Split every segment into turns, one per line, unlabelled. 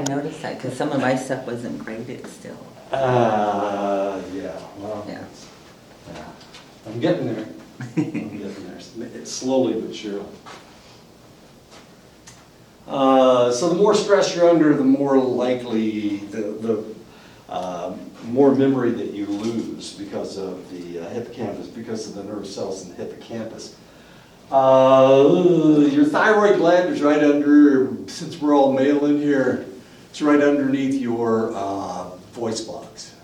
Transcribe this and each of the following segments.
noticed that because some of my stuff wasn't graded still.
Yeah, well,
Yeah.
yeah. I'm getting there. I'm getting there. It's slowly but surely. So the more stress you're under, the more likely the more memory that you lose because of the hippocampus, because of the nerve cells in the hippocampus. Your thyroid gland is right under, since we're all male in here, it's right underneath your voice box.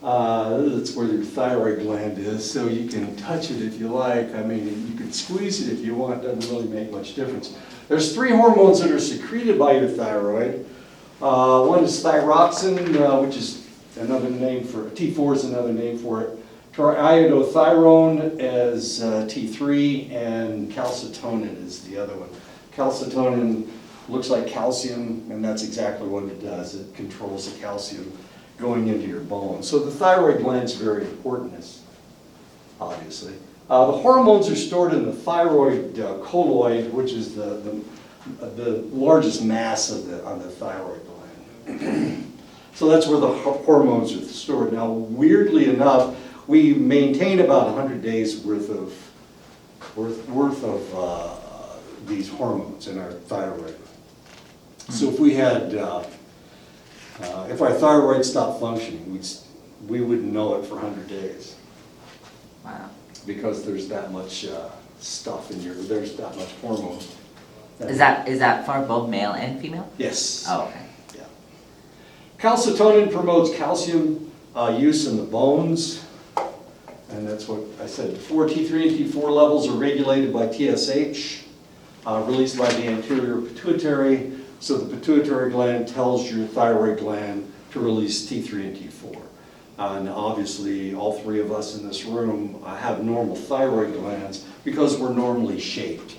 That's where your thyroid gland is, so you can touch it if you like. I mean, you can squeeze it if you want, doesn't really make much difference. There's 3 hormones that are secreted by your thyroid. One is thyroxine, which is another name for, T4 is another name for it. Iodothyronine is T3, and calcitonin is the other one. Calcitonin looks like calcium, and that's exactly what it does. It controls the calcium going into your bones. So the thyroid gland is very important, obviously. The hormones are stored in the thyroid colloid, which is the largest mass of the thyroid gland. So that's where the hormones are stored. Now, weirdly enough, we maintain about 100 days worth of these hormones in our thyroid. So if we had, if our thyroid stopped functioning, we wouldn't know it for 100 days.
Wow.
Because there's that much stuff in there's that much hormone.
Is that for both male and female?
Yes.
Oh, okay.
Yeah. Calcitonin promotes calcium use in the bones. And that's what I said before. T3 and T4 levels are regulated by TSH, released by the anterior pituitary. So the pituitary gland tells your thyroid gland to release T3 and T4. And obviously, all 3 of us in this room have normal thyroid glands because we're normally shaped.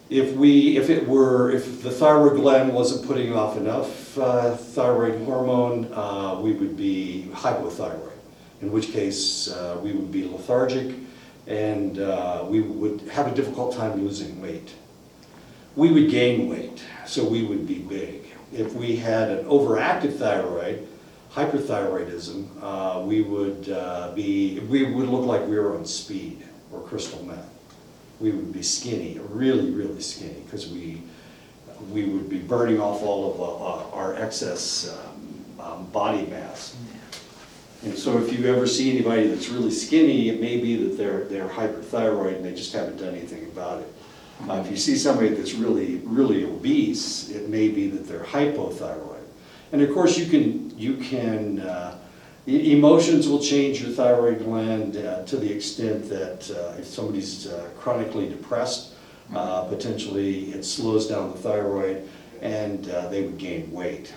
If the thyroid gland wasn't putting off enough thyroid hormone, we would be hypothyroid. In which case, we would be lethargic and we would have a difficult time losing weight. We would gain weight, so we would be big. If we had an overactive thyroid, hyperthyroidism, we would look like we were on speed or crystal meth. We would be skinny, really, really skinny, because we would be burning off all of our excess body mass. And so if you ever see anybody that's really skinny, it may be that they're hyperthyroid and they just haven't done anything about it. If you see somebody that's really, really obese, it may be that they're hypothyroid. And of course emotions will change your thyroid gland to the extent that if somebody's chronically depressed, potentially it slows down the thyroid and they would gain weight,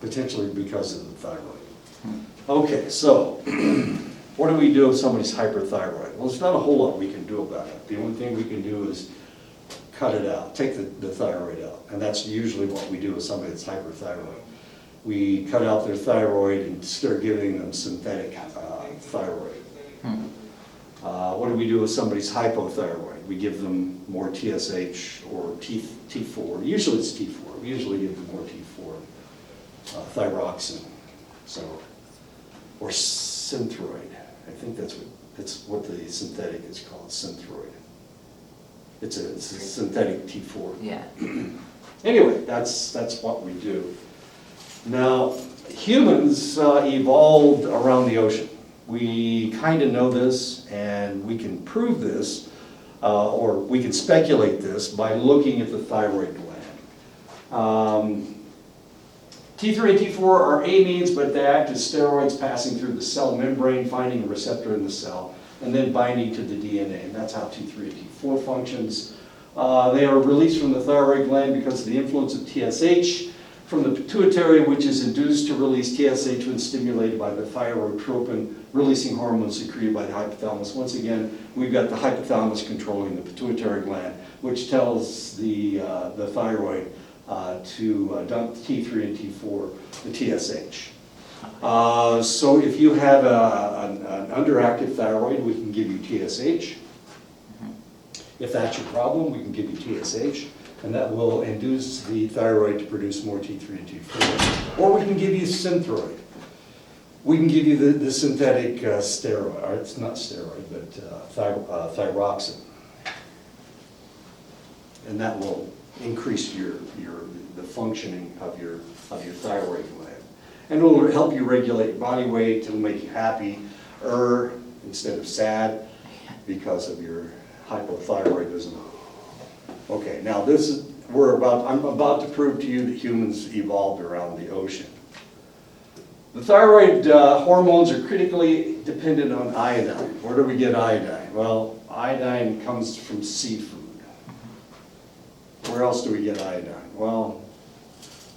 potentially because of the thyroid. Okay, so what do we do if somebody's hyperthyroid? Well, there's not a whole lot we can do about it. The only thing we can do is cut it out, take the thyroid out. And that's usually what we do with somebody that's hyperthyroid. We cut out their thyroid and start giving them synthetic thyroid. What do we do with somebody's hypothyroid? We give them more TSH or T4. Usually it's T4. We usually give them more T4, thyroxine. So, or Synthroid. I think that's what the synthetic is called, Synthroid. It's a synthetic T4.
Yeah.
Anyway, that's what we do. Now, humans evolved around the ocean. We kind of know this, and we can prove this, or we can speculate this by looking at the thyroid gland. T3 and T4 are amines, but they act as steroids passing through the cell membrane, finding a receptor in the cell, and then binding to the DNA. And that's how T3 and T4 functions. They are released from the thyroid gland because of the influence of TSH from the pituitary, which is induced to release TSH when stimulated by the thyrotropin, releasing hormones secreted by the hypothalamus. Once again, we've got the hypothalamus controlling the pituitary gland, which tells the thyroid to dump T3 and T4, the TSH. So if you have an underactive thyroid, we can give you TSH. If that's your problem, we can give you TSH. and that will induce the thyroid to produce more T3 and T4. Or we can give you Synthroid. We can give you the synthetic steroid, or it's not steroid, but thyroxine. And that will increase the functioning of your thyroid gland. And it will help you regulate your body weight, it'll make you happy, instead of sad, because of your hypothyroidism. Okay, now I'm about to prove to you that humans evolved around the ocean. The thyroid hormones are critically dependent on iodine. Where do we get iodine? Well, iodine comes from seafood. Where else do we get iodine? Well,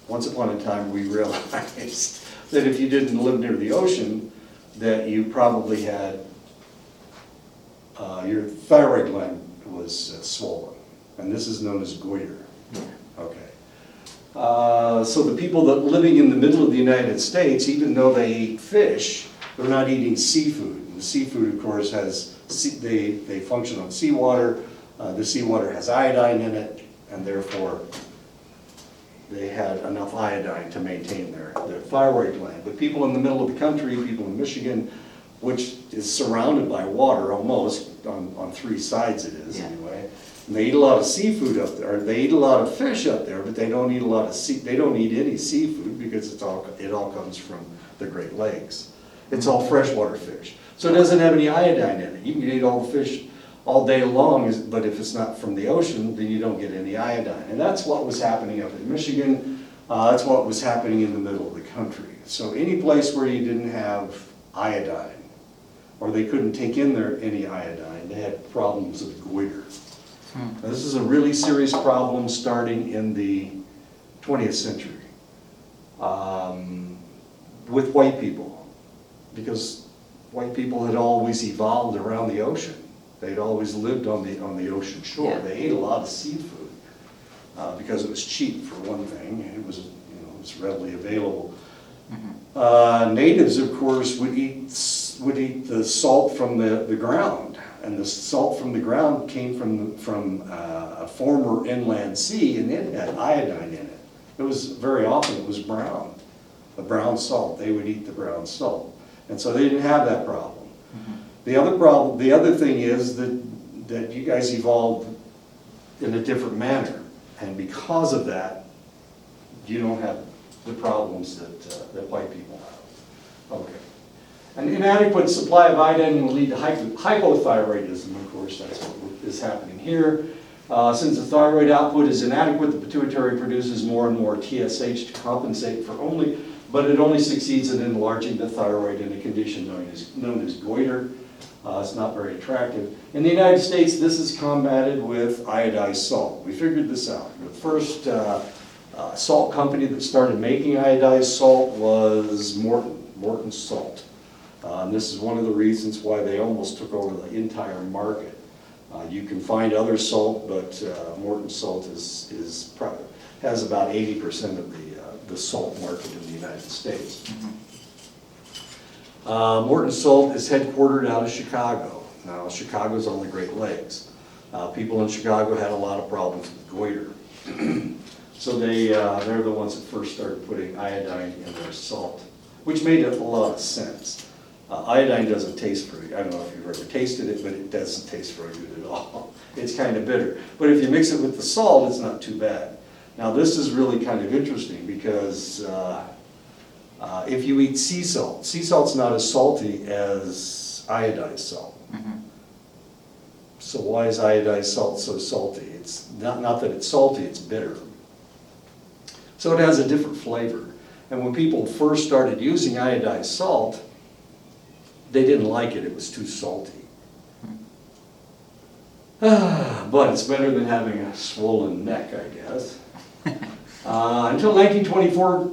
once upon a time we realized that if you didn't live near the ocean, that you probably had, your thyroid gland was swollen. And this is known as goiter. Okay. So the people that living in the middle of the United States, even though they eat fish, they're not eating seafood. And the seafood, of course, they function on seawater. The seawater has iodine in it, and therefore they had enough iodine to maintain their thyroid gland. But people in the middle of the country, people in Michigan, which is surrounded by water almost, on three sides it is anyway, and they eat a lot of seafood up there. They eat a lot of fish up there, but they don't eat they don't eat any seafood because it all comes from the Great Lakes. It's all freshwater fish. So it doesn't have any iodine in it. You can eat all the fish all day long, but if it's not from the ocean, then you don't get any iodine. And that's what was happening up in Michigan. That's what was happening in the middle of the country. So any place where you didn't have iodine, or they couldn't take in any iodine, they had problems with goiter. Now, this is a really serious problem starting in the 20th century with white people, because white people had always evolved around the ocean. They'd always lived on the ocean shore.
Yeah.
They ate a lot of seafood because it was cheap for one thing, and it was readily available. Natives, of course, would eat the salt from the ground, and the salt from the ground came from a former inland sea, and it had iodine in it. It was very often it was brown, the brown salt. They would eat the brown salt, and so they didn't have that problem. The other thing is that you guys evolved in a different manner, and because of that, you don't have the problems that white people have. Okay. An inadequate supply of iodine will lead to hypothyroidism, of course, that's what is happening here. Since the thyroid output is inadequate, the pituitary produces more and more TSH to compensate but it only succeeds in enlarging the thyroid in a condition known as goiter. It's not very attractive. In the United States, this is combated with iodized salt. We figured this out. The first salt company that started making iodized salt was Morton Salt. And this is one of the reasons why they almost took over the entire market. You can find other salt, but Morton Salt has about 80% of the salt market in the United States. Morton Salt is headquartered out of Chicago. Now, Chicago's on the Great Lakes. People in Chicago had a lot of problems with goiter. So they're the ones that first started putting iodine in their salt, which made a lot of sense. Iodine doesn't taste very, I don't know if you've ever tasted it, but it doesn't taste very good at all. It's kind of bitter. But if you mix it with the salt, it's not too bad. Now, this is really kind of interesting because if you eat sea salt's not as salty as iodized salt. So why is iodized salt so salty? It's not that it's salty, it's bitter. So it has a different flavor. And when people first started using iodized salt, they didn't like it was too salty. But it's better than having a swollen neck, I guess. Until 1924,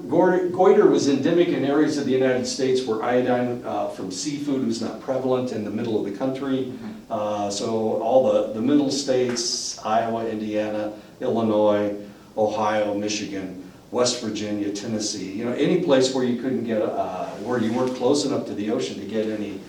goiter was endemic in areas of the United States where iodine from seafood was not prevalent in the middle of the country. So all the middle states, Iowa, Indiana, Illinois, Ohio, Michigan, West Virginia, Tennessee, any place where you couldn't get, where you weren't close enough to the ocean to get any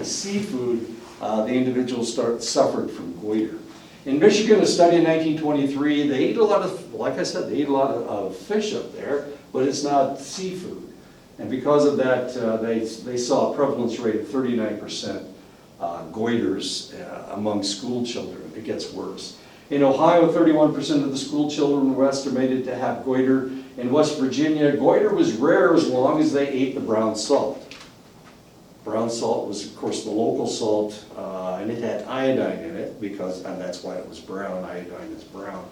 seafood, the individuals suffered from goiter. In Michigan, a study in 1923, they eat a lot of, like I said, they eat a lot of fish up there, but it's not seafood. And because of that, they saw a prevalence rate of 39% goiters among school children. It gets worse. In Ohio, 31% of the school children were estimated to have goiter. In West Virginia, goiter was rare as long as they ate the brown salt. Brown salt was, of course, the local salt, and it had iodine in it, and that's why it was brown. Iodine is brown.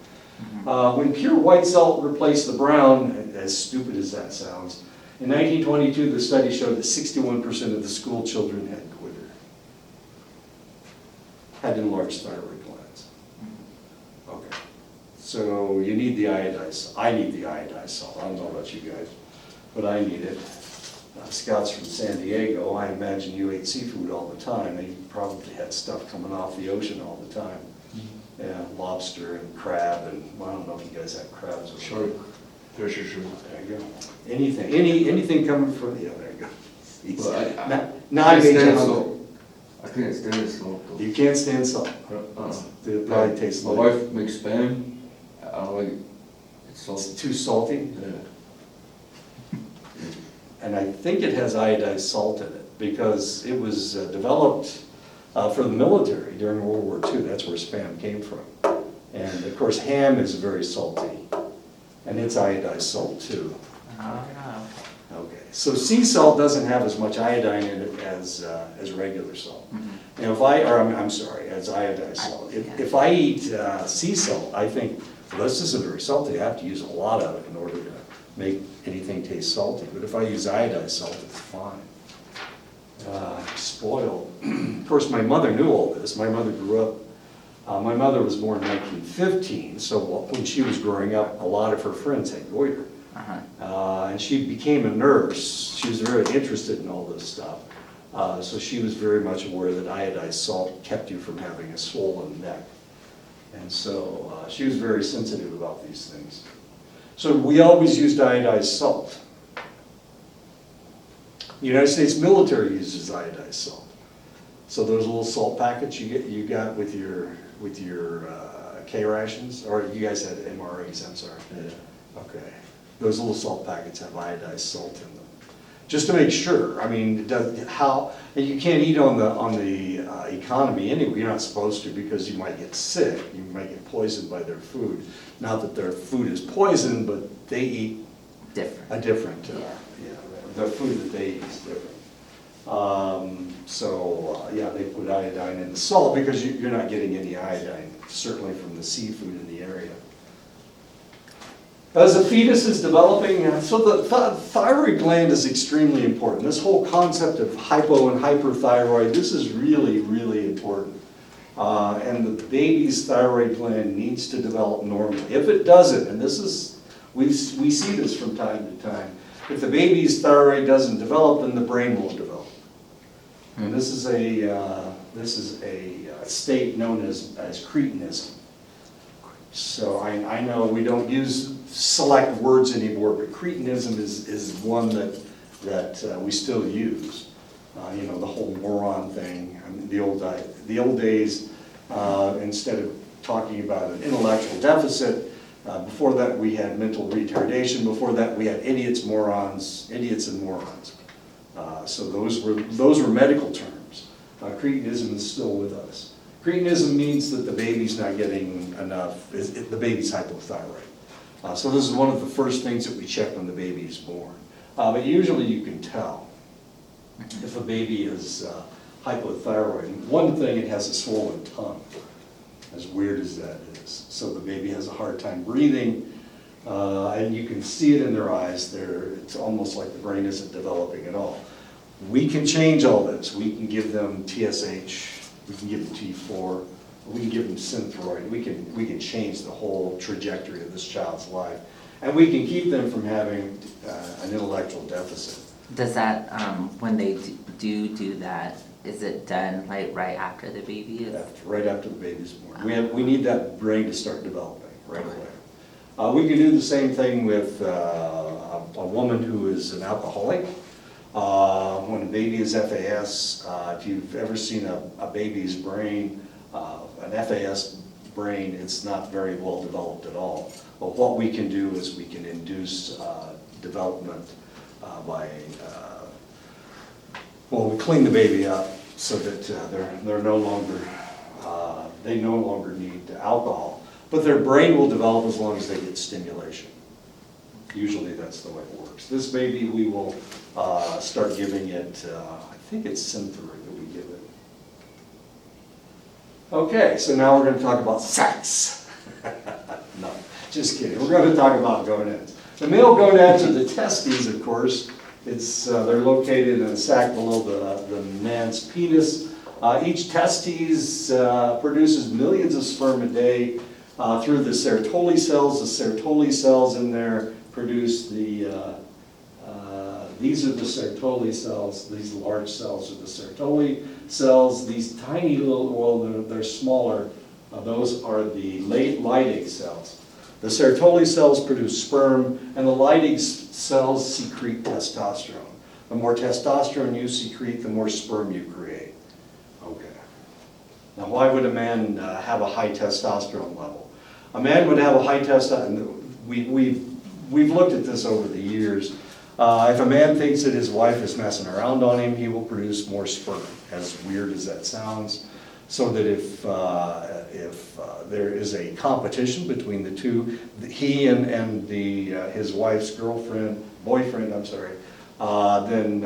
When pure white salt replaced the brown, as stupid as that sounds, in 1922, the study showed that 61% of the school children had goiter, had enlarged thyroid glands. Okay, so you need the iodized salt. I need the iodized salt. I don't know about you guys, but I need it. Scouts from San Diego, I imagine you ate seafood all the time. They probably had stuff coming off the ocean all the time. Yeah, lobster and crab, and well, I don't know if you guys have crabs.
Shark, fish or shrimp.
There you go. Anything coming from, yeah, there you go.
Well,
Now I made you hungry.
salt. I can't stand salt though.
You can't stand salt. It probably tastes
My
like,
wife makes spam. I don't like it. It's
it's
salty.
too salty.
Yeah.
And I think it has iodized salt in it because it was developed for the military during World War II. That's where Spam came from. And of course, ham is very salty, and it's iodized salt too.
Oh,
Okay, so sea salt doesn't have as much iodine in it as regular salt. And if I'm sorry, as iodized salt. If I eat sea salt, I think, well, this isn't very salty. I have to use a lot of it in order to make anything taste salty. But if I use iodized salt, it's fine. Spoiled. Of course, my mother knew all this. My mother grew up, my mother was born in 1915, so when she was growing up, a lot of her friends had goiter. And she became a nurse. She was very interested in all this stuff. So she was very much aware that iodized salt kept you from having a swollen neck. And so she was very sensitive about these things. So we always used iodized salt. The United States military uses iodized salt. So those little salt packets you got with your K rations, or you guys had MREs, I'm sorry.
Yeah.
Okay. Those little salt packets have iodized salt in them. Just to make sure. I mean, and you can't eat on the economy anyway. You're not supposed to because you might get sick. You might get poisoned by their food. Not that their food is poisoned, but they eat
different.
a different,
Yeah.
the food that they eat is different. Yeah, they put iodine in the salt because you're not getting any iodine, certainly from the seafood in the area. As a fetus is developing, so the thyroid gland is extremely important. This whole concept of hypo and hyperthyroid, this is really, really important. And the baby's thyroid gland needs to develop normally. If it doesn't, and we see this from time to time, if the baby's thyroid doesn't develop, then the brain won't develop. And this is a state known as cretinism. So I know we don't use select words anymore, but cretinism is one that we still use. The whole moron thing. I mean, the old days, instead of talking about an intellectual deficit, before that we had mental retardation. Before that we had idiots and morons. So those were medical terms. Cretinism is still with us. Cretinism means that the baby's not getting enough, the baby's hypothyroid. So this is one of the first things that we check when the baby is born. But usually you can tell if a baby is hypothyroid. One thing, it has a swollen tongue, as weird as that is. So the baby has a hard time breathing, and you can see it in their eyes. It's almost like the brain isn't developing at all. We can change all this. We can give them TSH, we can give them T4, we can give them Synthroid. We can change the whole trajectory of this child's life. And we can keep them from having an intellectual deficit.
Does that, when they do that, is it done like right after the baby is?
Right after the baby's born. We need that brain to start developing right away. We can do the same thing with a woman who is an alcoholic. When a baby is FAS, if you've ever seen a baby's brain, an FAS brain, it's not very well developed at all. But what we can do is we can induce development by, well, we clean the baby up so that they're no longer, they no longer need alcohol. But their brain will develop as long as they get stimulation. Usually that's the way it works. This baby, we will start giving it, I think it's Synthroid that we give it. Okay, so now we're going to talk about sex. No, just kidding. We're going to talk about gonads. The male gonads are the testes, of course. They're located in a sac below the man's penis. Each testes produces millions of sperm a day through the Sertoli cells. The Sertoli cells in there produce these are the Sertoli cells. These large cells are the Sertoli cells. These tiny little, well, they're smaller. Those are the Leydig cells. The Sertoli cells produce sperm, and the Leydig cells secrete testosterone. The more testosterone you secrete, the more sperm you create. Okay. Now, why would a man have a high testosterone level? A man would have a high testosterone. We've looked at this over the years. If a man thinks that his wife is messing around on him, he will produce more sperm, as weird as that sounds. So that if there is a competition between the two, he and his wife's boyfriend, then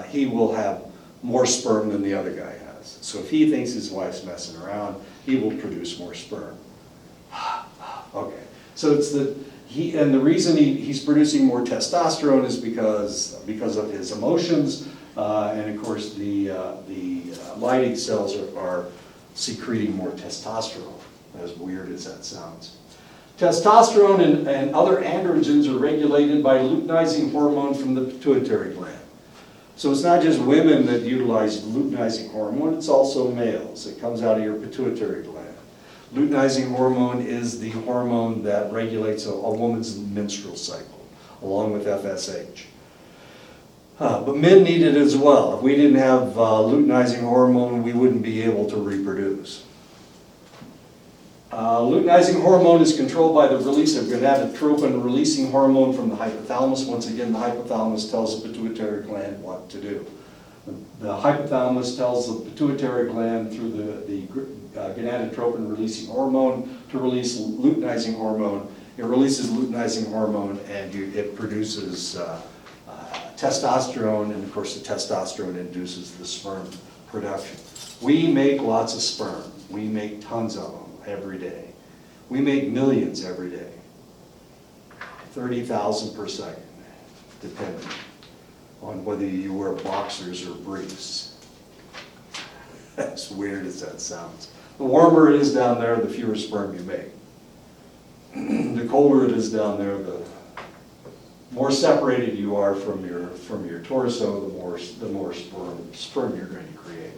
he will have more sperm than the other guy has. So if he thinks his wife's messing around, he will produce more sperm. Okay, so it's the reason he's producing more testosterone is because of his emotions, and of course the Leydig cells are secreting more testosterone, as weird as that sounds. Testosterone and other androgens are regulated by luteinizing hormone from the pituitary gland. So it's not just women that utilize luteinizing hormone, it's also males. It comes out of your pituitary gland. Luteinizing hormone is the hormone that regulates a woman's menstrual cycle, along with FSH. But men need it as well. If we didn't have luteinizing hormone, we wouldn't be able to reproduce. Luteinizing hormone is controlled by the release of gonadotropin releasing hormone from the hypothalamus. Once again, the hypothalamus tells the pituitary gland what to do. The hypothalamus tells the pituitary gland through the gonadotropin releasing hormone to release luteinizing hormone. It releases luteinizing hormone and it produces testosterone, and of course the testosterone induces the sperm production. We make lots of sperm. We make tons of them every day. We make millions every day. 30,000 per second, depending on whether you wear boxers or briefs. As weird as that sounds. The warmer it is down there, the fewer sperm you make. The colder it is down there, the more separated you are from your torso, the more sperm you're going to create.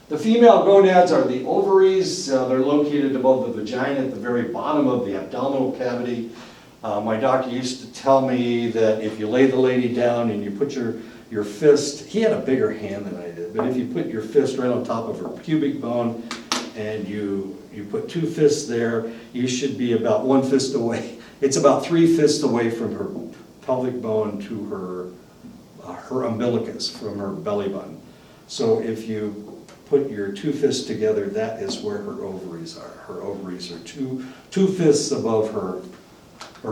The female gonads are the ovaries. They're located above the vagina at the very bottom of the abdominal cavity. My doctor used to tell me that if you lay the lady down and you put your fist, he had a bigger hand than I did, but if you put your fist right on top of her pubic bone and you put two fists there, you should be about one fist away. It's about 3 fists away from her pelvic bone to her umbilicus, from her belly button. So if you put your 2 fists together, that is where her ovaries are. Her ovaries are two fists above her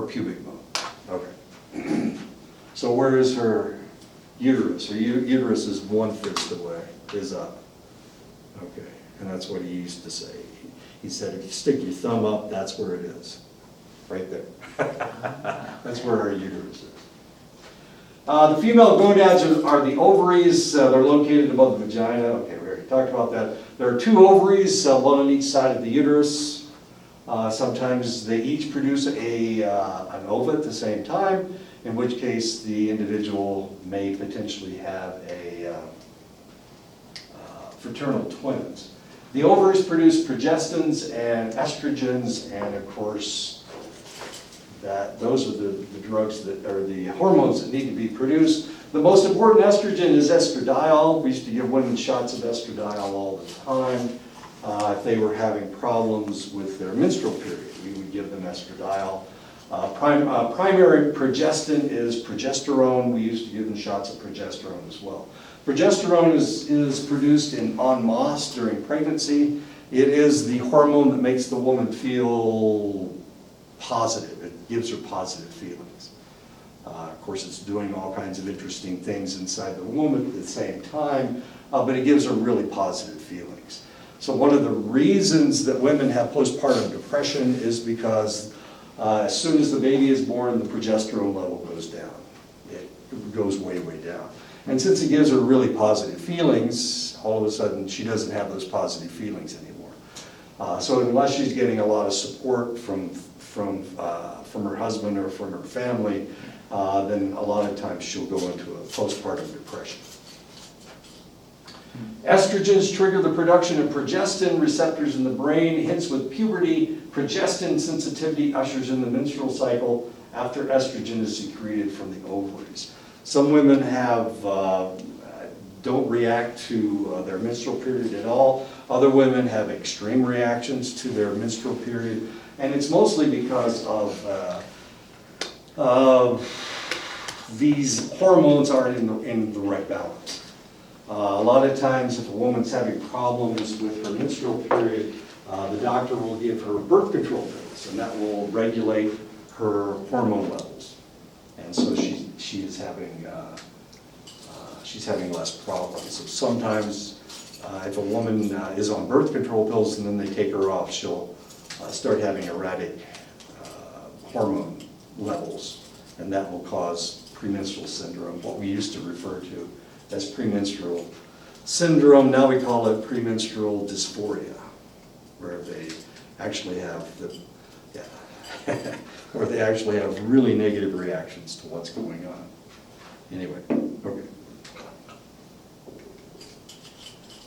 pubic bone. Okay. So where is her uterus? Her uterus is 1 fist away, is up. Okay, and that's what he used to say. He said, if you stick your thumb up, that's where it is. Right there. That's where our uterus is. The female gonads are the ovaries. They're located above the vagina. Okay, we already talked about that. There are 2 ovaries, one on each side of the uterus. Sometimes they each produce an ova at the same time, in which case the individual may potentially have a fraternal twins. The ovaries produce progestins and estrogens, and of course, those are the drugs that are the hormones that need to be produced. The most important estrogen is estradiol. We used to give women shots of estradiol all the time. If they were having problems with their menstrual period, we would give them estradiol. Primary progestin is progesterone. We used to give them shots of progesterone as well. Progesterone is produced en masse during pregnancy. It is the hormone that makes the woman feel positive. It gives her positive feelings. Of course, it's doing all kinds of interesting things inside the woman at the same time, but it gives her really positive feelings. So one of the reasons that women have postpartum depression is because as soon as the baby is born, the progesterone level goes down. It goes way, way down. And since it gives her really positive feelings, all of a sudden she doesn't have those positive feelings anymore. So unless she's getting a lot of support from her husband or from her family, then a lot of times she'll go into a postpartum depression. Estrogens trigger the production of progestin receptors in the brain, hence with puberty, progestin sensitivity ushers in the menstrual cycle after estrogen is secreted from the ovaries. Some women don't react to their menstrual period at all. Other women have extreme reactions to their menstrual period, and it's mostly because of these hormones aren't in the right balance. A lot of times if a woman's having problems with her menstrual period, the doctor will give her birth control pills, and that will regulate her hormone levels. And so she's having less problems. So sometimes if a woman is on birth control pills and then they take her off, she'll start having erratic hormone levels, and that will cause premenstrual syndrome, what we used to refer to as premenstrual syndrome. Now we call it premenstrual dysphoria, where they actually have where they actually have really negative reactions to what's going on. Anyway, okay.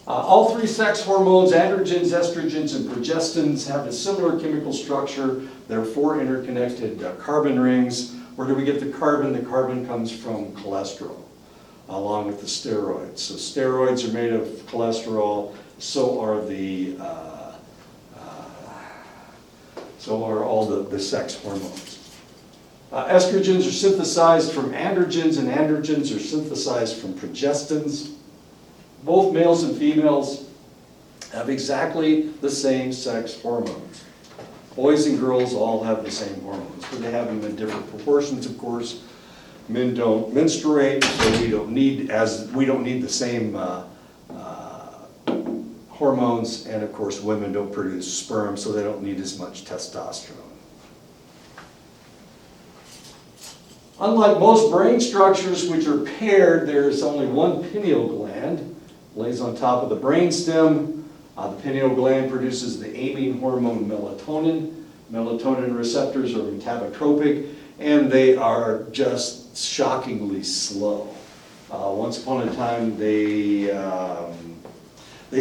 All three sex hormones, androgens, estrogens, and progestins, have a similar chemical structure. There are four interconnected carbon rings. Where do we get the carbon? The carbon comes from cholesterol, along with the steroids. So steroids are made of cholesterol, so are all the sex hormones. Estrogens are synthesized from androgens, and androgens are synthesized from progestins. Both males and females have exactly the same sex hormones. Boys and girls all have the same hormones, but they have them in different proportions, of course. Men don't menstruate, so we don't need the same hormones, and of course women don't produce sperm, so they don't need as much testosterone. Unlike most brain structures which are paired, there is only one pineal gland, lays on top of the brainstem. The pineal gland produces the amine hormone melatonin. Melatonin receptors are metabotropic, and they are just shockingly slow. Once upon a time, they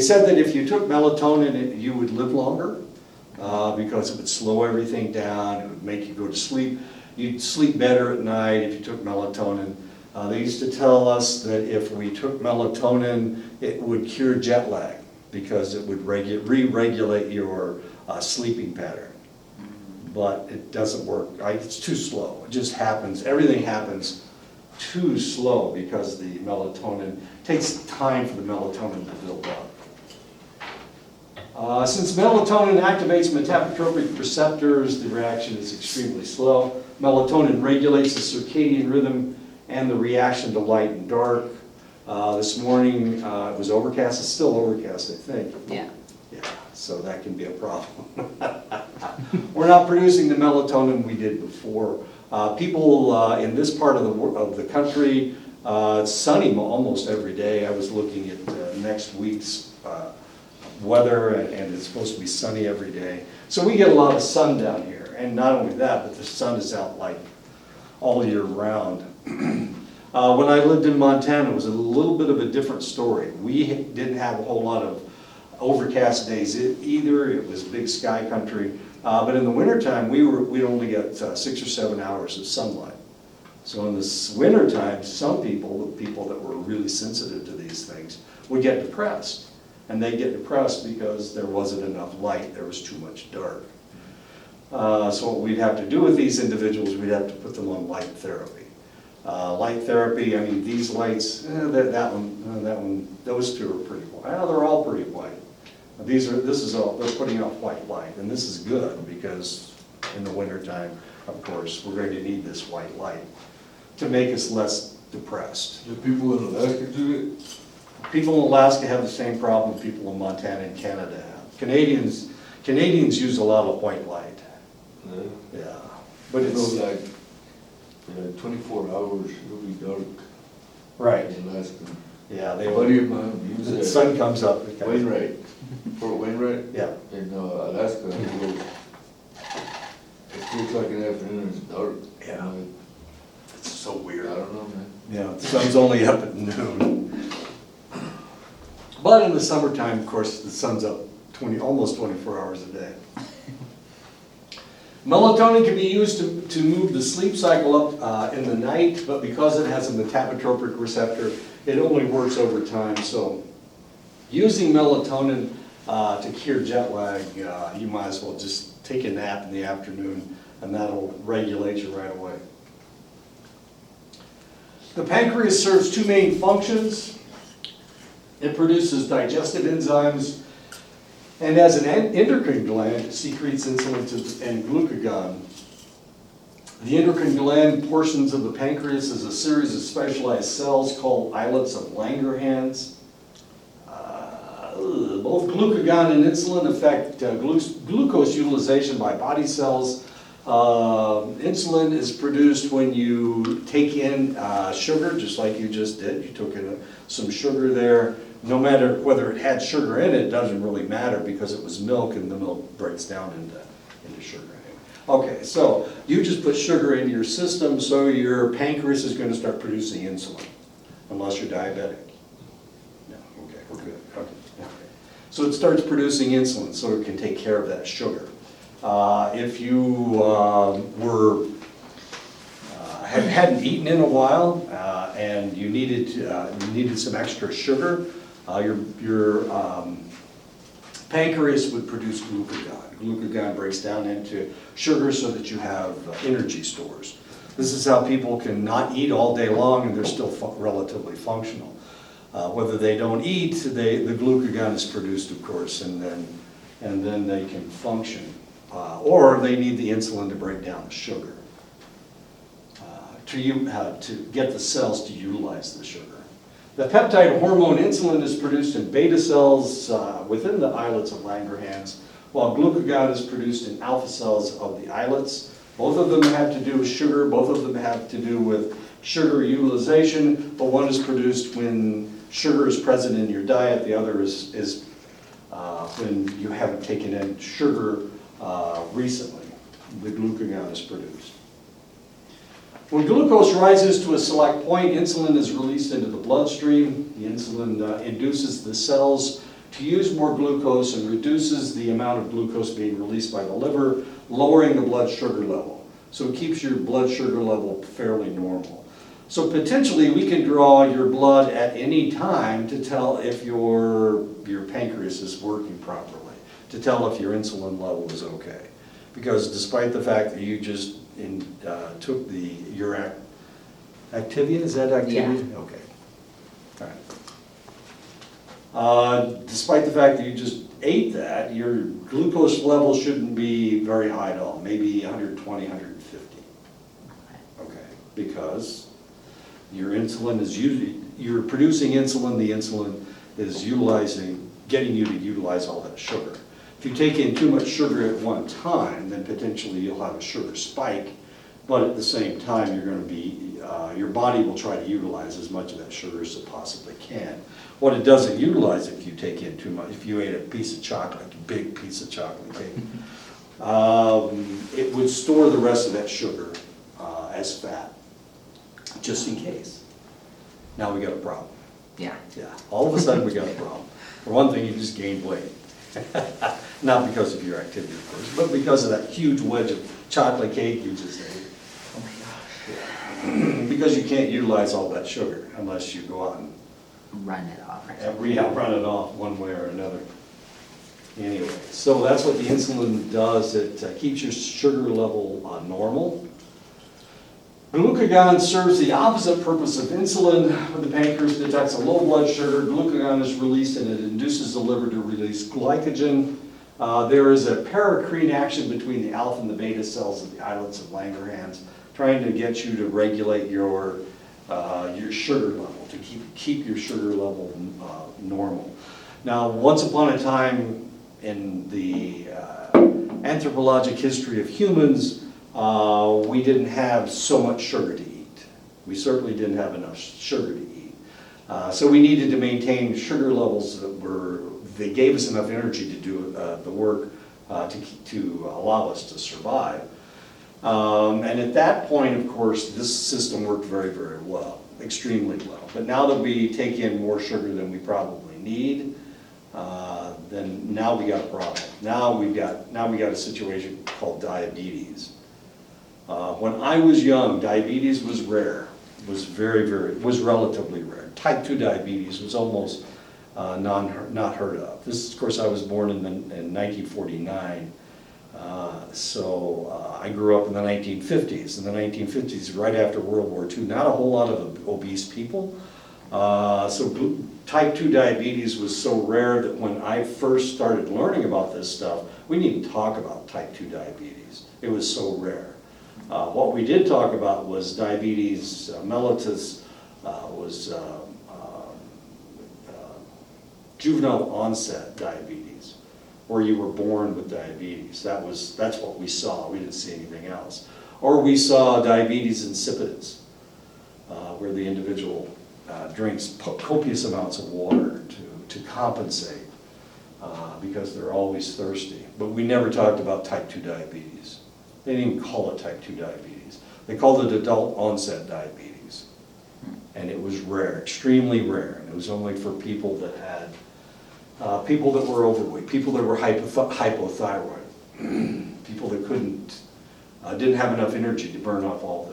said that if you took melatonin, you would live longer because it would slow everything down. It would make you go to sleep. You'd sleep better at night if you took melatonin. They used to tell us that if we took melatonin, it would cure jet lag because it would re-regulate your sleeping pattern. But it doesn't work. It's too slow. It just happens. Everything happens too slow because the melatonin takes time for the melatonin to build up. Since melatonin activates metabotropic receptors, the reaction is extremely slow. Melatonin regulates the circadian rhythm and the reaction to light and dark. This morning it was overcast. It's still overcast, I think.
Yeah.
Yeah, so that can be a problem. We're not producing the melatonin we did before. People in this part of the country, it's sunny almost every day. I was looking at next week's weather, and it's supposed to be sunny every day. So we get a lot of sun down here, and not only that, but the sun is out like all year round. When I lived in Montana, it was a little bit of a different story. We didn't have a whole lot of overcast days either. It was big sky country. But in the wintertime, we'd only get 6 or 7 hours of sunlight. So in this wintertime, some people, the people that were really sensitive to these things, would get depressed and they get depressed because there wasn't enough light, there was too much dark. So what we'd have to do with these individuals, we'd have to put them on light therapy. Light therapy, I mean, these lights, that one, those two are pretty white. They're all pretty white. They're putting out white light, and this is good because in the wintertime, of course, we're going to need this white light to make us less depressed.
Do people in Alaska do
People in Alaska have the same problem people in Montana and Canada have. Canadians use a lot of white light.
it?
Yeah,
But
but
it's
it's,
like, 24 hours, it'll be dark
right,
in Alaska.
yeah,
A
they,
buddy of mine, he was
the
at
sun comes up. it kind of-
Wainwright, Fort Wainwright
Yeah,
in Alaska. He goes, at 2 o'clock in the afternoon, it's dark.
Yeah.
I'm like,
it's so
I
weird.
don't know, man.
Yeah, the sun's only up at noon. But in the summertime, of course, the sun's up almost 24 hours a day. Melatonin can be used to move the sleep cycle up in the night, but because it has a metabotropic receptor, it only works over time. So using melatonin to cure jet lag, you might as well just take a nap in the afternoon, and that'll regulate you right away. The pancreas serves two main functions. It produces digestive enzymes, and as an endocrine gland, it secretes insulin and glucagon. The endocrine gland portions of the pancreas is a series of specialized cells called islets of Langerhans. Both glucagon and insulin affect glucose utilization by body cells. Insulin is produced when you take in sugar, just like you just did. You took in some sugar there. No matter whether it had sugar in it, doesn't really matter because it was milk, and the milk breaks down into sugar. Okay, so you just put sugar into your system, so your pancreas is going to start producing insulin, unless you're diabetic. No, okay, we're good. Okay. So it starts producing insulin, so it can take care of that sugar. If you hadn't eaten in a while and you needed some extra sugar, your pancreas would produce glucagon. Glucagon breaks down into sugar so that you have energy stores. This is how people can not eat all day long and they're still relatively functional. Whether they don't eat, the glucagon is produced, of course, and then they can function. Or they need the insulin to break down the sugar to get the cells to utilize the sugar. The peptide hormone insulin is produced in beta cells within the islets of Langerhans, while glucagon is produced in alpha cells of the islets. Both of them have to do with sugar, both of them have to do with sugar utilization, but one is produced when sugar is present in your diet, the other is when you haven't taken in sugar recently. The glucagon is produced. When glucose rises to a select point, insulin is released into the bloodstream. The insulin induces the cells to use more glucose and reduces the amount of glucose being released by the liver, lowering the blood sugar level. So it keeps your blood sugar level fairly normal. So potentially we can draw your blood at any time to tell if your pancreas is working properly, to tell if your insulin level is okay. Because despite the fact that you just took your Activia, is that Activia?
Yeah.
Okay. All right. Despite the fact that you just ate that, your glucose level shouldn't be very high at all, maybe 120, 150. Okay, because your insulin is you're producing insulin, the insulin is getting you to utilize all that sugar. If you take in too much sugar at one time, then potentially you'll have a sugar spike, but at the same time you're going to be, your body will try to utilize as much of that sugar as it possibly can. What it doesn't utilize if you take in too much, if you ate a piece of chocolate, a big piece of chocolate cake, it would store the rest of that sugar as fat, just in case. Now we got a problem.
Yeah.
Yeah, all of a sudden we got a problem. For one thing, you just gained weight. Not because of your activity, of course, but because of that huge wedge of chocolate cake you just ate.
Oh my gosh.
Because you can't utilize all that sugar unless you go out and
run it off or
and
something.
we run it off one way or another. Anyway, so that's what the insulin does. It keeps your sugar level normal. Glucagon serves the opposite purpose of insulin. When the pancreas detects a low blood sugar, glucagon is released and it induces the liver to release glycogen. There is a paracrine action between the alpha and the beta cells of the islets of Langerhans, trying to get you to regulate your sugar level, to keep your sugar level normal. Now, once upon a time in the anthropologic history of humans, we didn't have so much sugar to eat. We certainly didn't have enough sugar to eat. So we needed to maintain sugar levels they gave us enough energy to do the work to allow us to survive. And at that point, of course, this system worked very, very well, extremely well. But now that we take in more sugar than we probably need, then now we got a problem. Now we got a situation called diabetes. When I was young, diabetes was rare. It was was relatively rare. Type 2 diabetes was almost not heard of. This, of course, I was born in 1949. So I grew up in the 1950s. In the 1950s, right after World War II, not a whole lot of obese people. So type 2 diabetes was so rare that when I first started learning about this stuff, we didn't even talk about type 2 diabetes. It was so rare. What we did talk about was diabetes mellitus, was juvenile onset diabetes, where you were born with diabetes. That's what we saw. We didn't see anything else. Or we saw diabetes insipidus, where the individual drinks copious amounts of water to compensate because they're always thirsty. But we never talked about type 2 diabetes. They didn't even call it type 2 diabetes. They called it adult onset diabetes. And it was rare, extremely rare. And it was only for people that had people that were overweight, people that were hypothyroid, people that didn't have enough energy to burn off all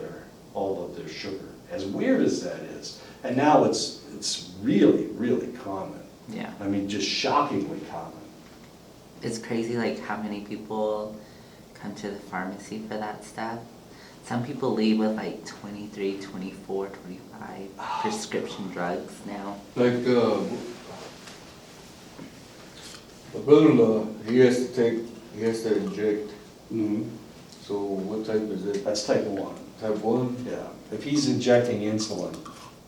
of their sugar. As weird as that is, and now it's really, really common.
Yeah.
I mean, just shockingly common.
It's crazy like how many people come to the pharmacy for that stuff. Some people leave with like 23, 24, 25 prescription drugs now.
Like, my brother-in-law, he has to inject.
Mm-hmm.
So what type is it?
That's type 1.
Type 1?
Yeah. If he's injecting insulin,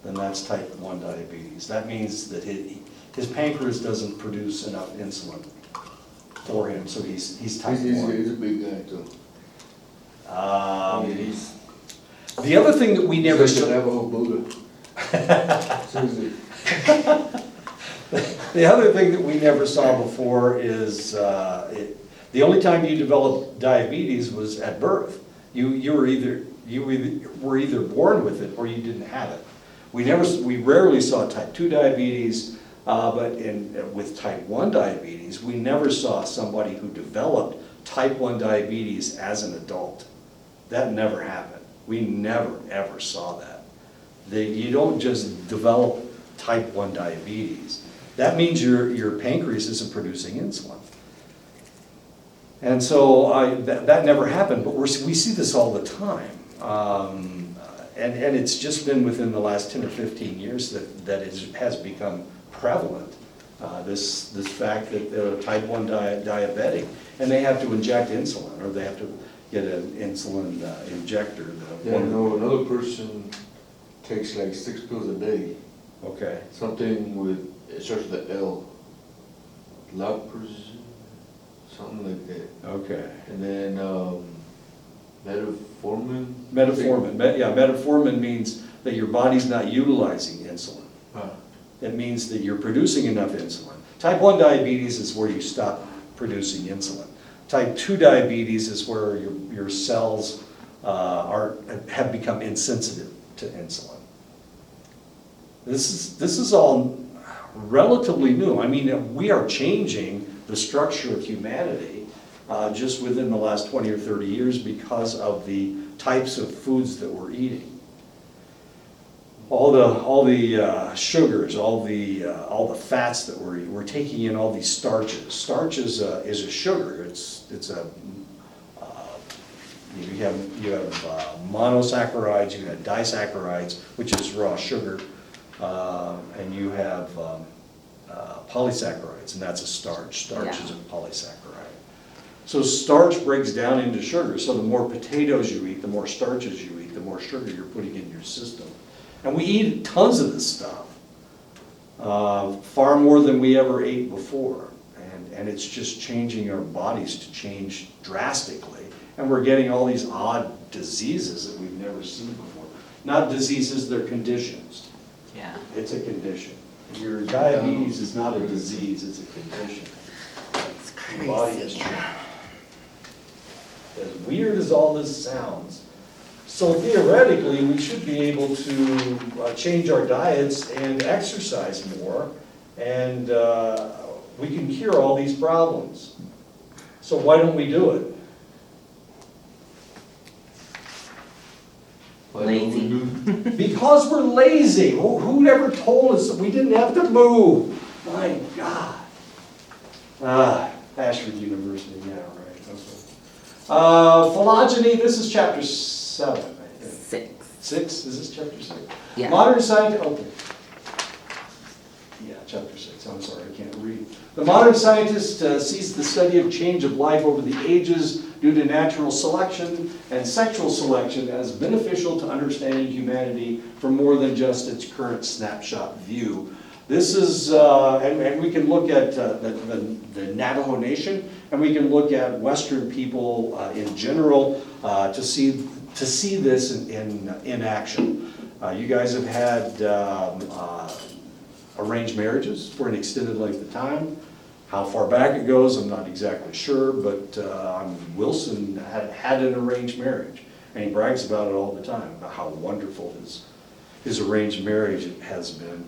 then that's type 1 diabetes. That means that his pancreas doesn't produce enough insulin for him, so he's type 1.
He's a big guy too. He's
The other thing that we never
should
saw,
have a whole Buddha. Seriously.
the other thing that we never saw before is the only time you developed diabetes was at birth. You were either born with it or you didn't have it. We rarely saw type 2 diabetes, but with type 1 diabetes, we never saw somebody who developed type 1 diabetes as an adult. That never happened. We never, ever saw that. You don't just develop type 1 diabetes. That means your pancreas isn't producing insulin. And so that never happened, but we see this all the time. And it's just been within the last 10 or 15 years that it has become prevalent, this fact that they're type 1 diabetic, and they have to inject insulin, or they have to get an insulin injector.
Another person takes like 6 pills a day.
Okay.
Something it starts with the L. Lapers, something like that.
Okay.
And then metformin.
Metformin means that your body's not utilizing insulin.
Ah.
It means that you're producing enough insulin. Type 1 diabetes is where you stop producing insulin. Type 2 diabetes is where your cells have become insensitive to insulin. This is all relatively new. I mean, we are changing the structure of humanity just within the last 20 or 30 years because of the types of foods that we're eating. all the sugars, all the fats that we're taking in, all these starches. Starch is a sugar. It's a you have monosaccharides, you have disaccharides, which is raw sugar, and you have polysaccharides, and that's a starch. Starch is a polysaccharide. So starch breaks down into sugar. So the more potatoes you eat, the more starches you eat, the more sugar you're putting in your system. And we eat tons of this stuff, far more than we ever ate before. And it's just changing our bodies to change drastically. And we're getting all these odd diseases that we've never seen before. Not diseases, they're conditions.
Yeah.
It's a condition. Your diabetes is not a disease, it's a condition.
It's
Your body has
crazy.
changed. As weird as all this sounds, so theoretically, we should be able to change our diets and exercise more, and we can cure all these problems. So why don't we do it?
Lazy.
Because we're lazy. Who ever told us that we didn't have to move? My God. Ashford University, yeah, right. Phylogeny, this is chapter 7, I think.
6.
6, is this chapter 6?
Yeah.
Modern science, okay. Yeah, chapter 6, I'm sorry, I can't read. The modern scientist sees the study of change of life over the ages due to natural selection and sexual selection as beneficial to understanding humanity from more than just its current snapshot view. This is, and we can look at the Navajo Nation, and we can look at Western people in general to see this in action. You guys have had arranged marriages for an extended length of time. How far back it goes, I'm not exactly sure, but Wilson had an arranged marriage, and he brags about it all the time, about how wonderful his arranged marriage has been.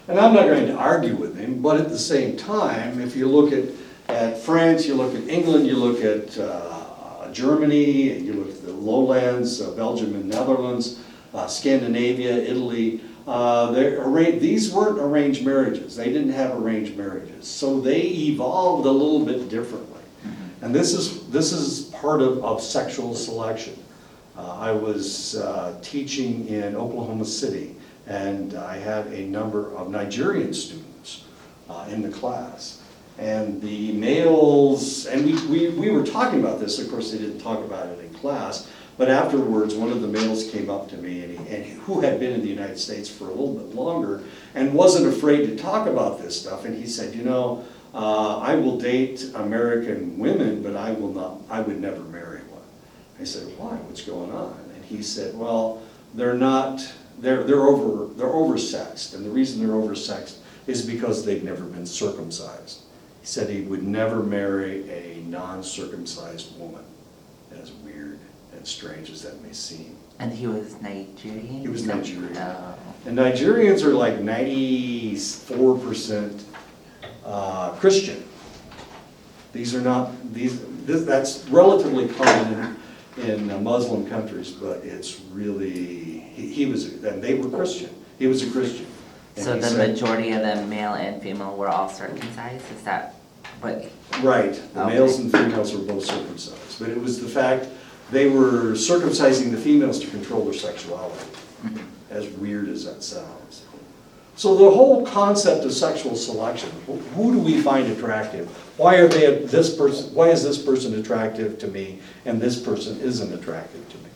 And I'm not going to argue with him, but at the same time, if you look at France, you look at England, you look at Germany, you look at the lowlands, Belgium and Netherlands, Scandinavia, Italy, these weren't arranged marriages. They didn't have arranged marriages. So they evolved a little bit differently. And this is part of sexual selection. I was teaching in Oklahoma City, and I had a number of Nigerian students in the class. And the males, and we were talking about this, of course they didn't talk about it in class, but afterwards one of the males came up to me, and who had been in the United States for a little bit longer, and wasn't afraid to talk about this stuff, and he said, you know, I will date American women, but I would never marry one. I said, why, what's going on? And he said, well, they're oversexed, and the reason they're oversexed is because they've never been circumcised. He said he would never marry a non-circumcised woman, as weird and strange as that may seem.
And he was Nigerian?
He was Nigerian.
Oh.
And Nigerians are like 94% Christian. That's relatively common in Muslim countries, but it's really, and they were Christian. He was a Christian. And
So
he
the
said-
majority of them, male and female, were all circumcised? Is that what?
Right, the
Okay.
males and females were both circumcised, but it was the fact they were circumcising the females to control their sexuality, as weird as that sounds. So the whole concept of sexual selection, who do we find attractive? Why is this person attractive to me and this person isn't attractive to me?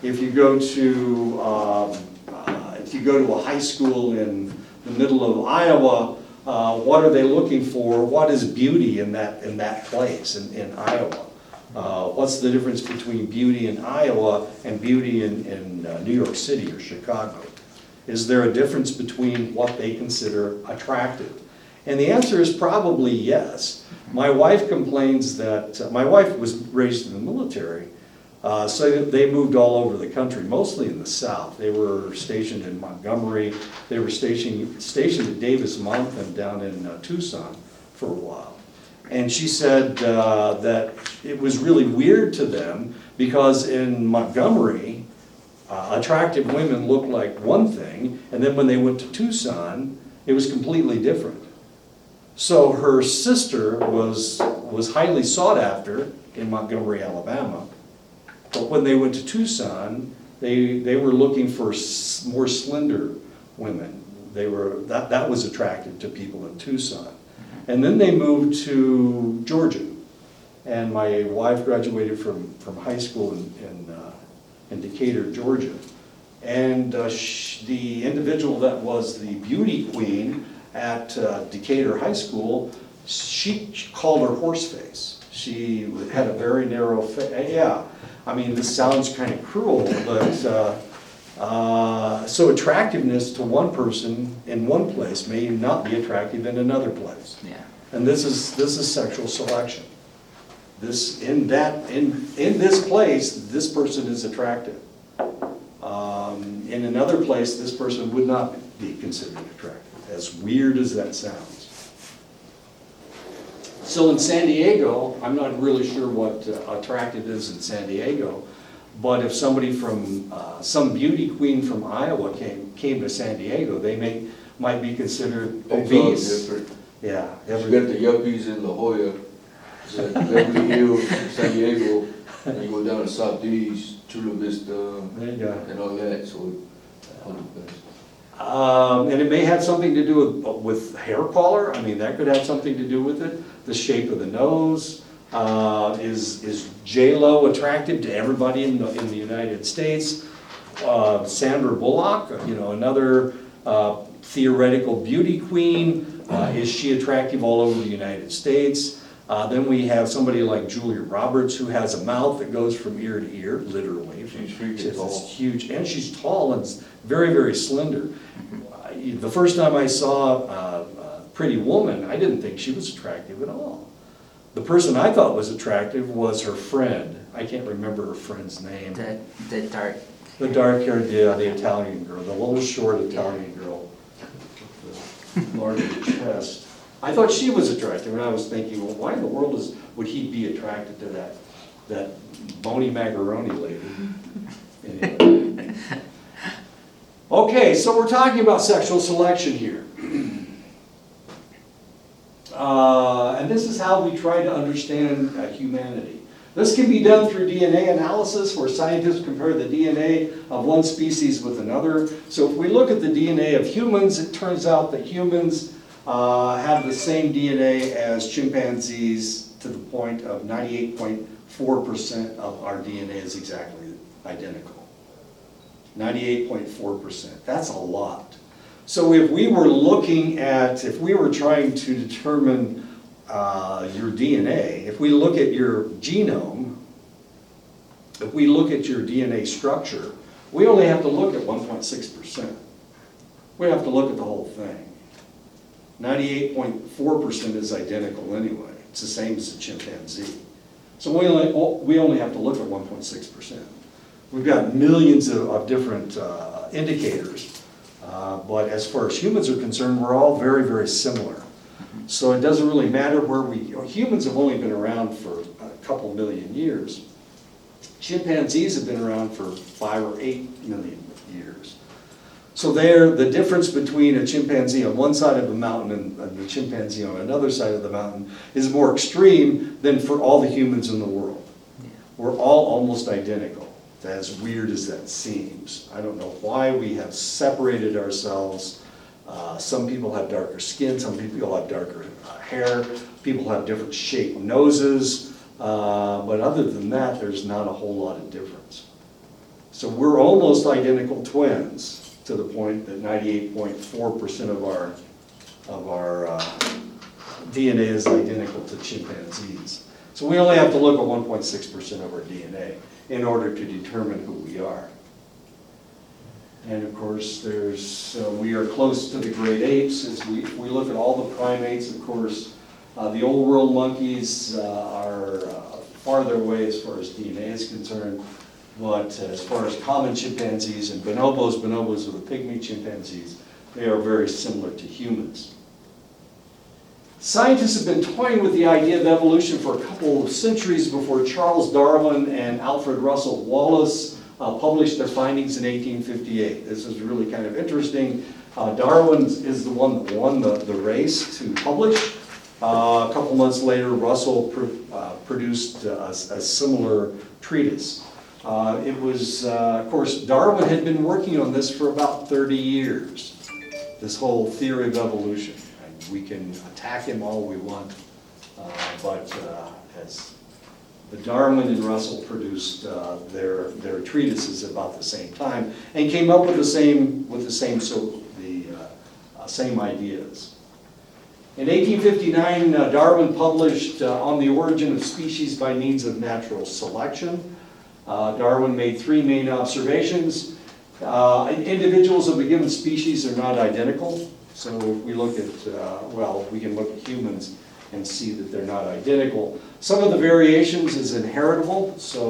If you go to a high school in the middle of Iowa, what are they looking for? What is beauty in that place in Iowa? What's the difference between beauty in Iowa and beauty in New York City or Chicago? Is there a difference between what they consider attractive? And the answer is probably yes. My wife complains that, my wife was raised in the military, so they moved all over the country, mostly in the South. They were stationed in Montgomery, they were stationed at Davis-Monthan down in Tucson for a while. And she said that it was really weird to them because in Montgomery, Attractive women looked like one thing, and then when they went to Tucson, it was completely different. So her sister was highly sought after in Montgomery, Alabama, but when they went to Tucson, they were looking for more slender women. That was attractive to people in Tucson. And then they moved to Georgia. And my wife graduated from high school in Decatur, Georgia. And the individual that was the beauty queen at Decatur High School, she called her horse face. She had a very narrow face. Yeah, I mean, this sounds kind of cruel, but so attractiveness to one person in one place may not be attractive in another place.
Yeah.
And this is sexual selection. In this place, this person is attractive. In another place, this person would not be considered attractive, as weird as that sounds. So in San Diego, I'm not really sure what attractive is in San Diego, but if somebody from, some beauty queen from Iowa came to San Diego, they might be considered obese. Yeah.
You got the yuppies in La Jolla, it's like Beverly Hills, San Diego, and you go down to South Beach, Chula Vista,
There you go.
and all that, so it all depends.
And it may have something to do with hair color. I mean, that could have something to do with it. The shape of the nose. Is J-Lo attractive to everybody in the United States? Sandra Bullock, another theoretical beauty queen. Is she attractive all over the United States? Then we have somebody like Julia Roberts, who has a mouth that goes from ear to ear, literally.
She's freaking tall.
It's huge, and she's tall and very, very slender. The first time I saw Pretty Woman, I didn't think she was attractive at all. The person I thought was attractive was her friend. I can't remember her friend's name.
The dark.
The dark-haired, yeah, the Italian girl, the little short Italian girl. Larger chest. I thought she was attractive, and I was thinking, well, why in the world would he be attracted to that bony macaroni lady? Anyway. Okay, so we're talking about sexual selection here. And this is how we try to understand humanity. This can be done through DNA analysis, where scientists compare the DNA of one species with another. So if we look at the DNA of humans, it turns out that humans have the same DNA as chimpanzees, to the point of 98.4% of our DNA is exactly identical. 98.4%. That's a lot. So if we were trying to determine your DNA, if we look at your genome, if we look at your DNA structure, we only have to look at 1.6%. We have to look at the whole thing. 98.4% is identical anyway. It's the same as a chimpanzee. So we only have to look at 1.6%. We've got millions of different indicators, but as far as humans are concerned, we're all very, very similar. So it doesn't really matter where humans have only been around for a couple million years. Chimpanzees have been around for 5 or 8 million years. So the difference between a chimpanzee on one side of the mountain and the chimpanzee on another side of the mountain is more extreme than for all the humans in the world.
Yeah.
We're all almost identical. As weird as that seems. I don't know why we have separated ourselves. Some people have darker skin, some people have darker hair, people have different shaped noses, but other than that, there's not a whole lot of difference. So we're almost identical twins, to the point that 98.4% of our DNA is identical to chimpanzees. So we only have to look at 1.6% of our DNA in order to determine who we are. And of course, we are close to the great apes. As we look at all the primates, of course, the old world monkeys are farther away as far as DNA is concerned. But as far as common chimpanzees and bonobos are the pygmy chimpanzees, they are very similar to humans. Scientists have been toying with the idea of evolution for a couple of centuries before Charles Darwin and Alfred Russel Wallace published their findings in 1858. This is really kind of interesting. Darwin is the one that won the race to publish. A couple months later, Russell produced a similar treatise. It was, of course, Darwin had been working on this for about 30 years, this whole theory of evolution. And we can attack him all we want, but as Darwin and Russell produced their treatises about the same time and came up with the same ideas. In 1859, Darwin published On the Origin of Species by Means of Natural Selection. Darwin made three main observations. Individuals of a given species are not identical. So if we look at, we can look at humans and see that they're not identical. Some of the variations is inheritable. So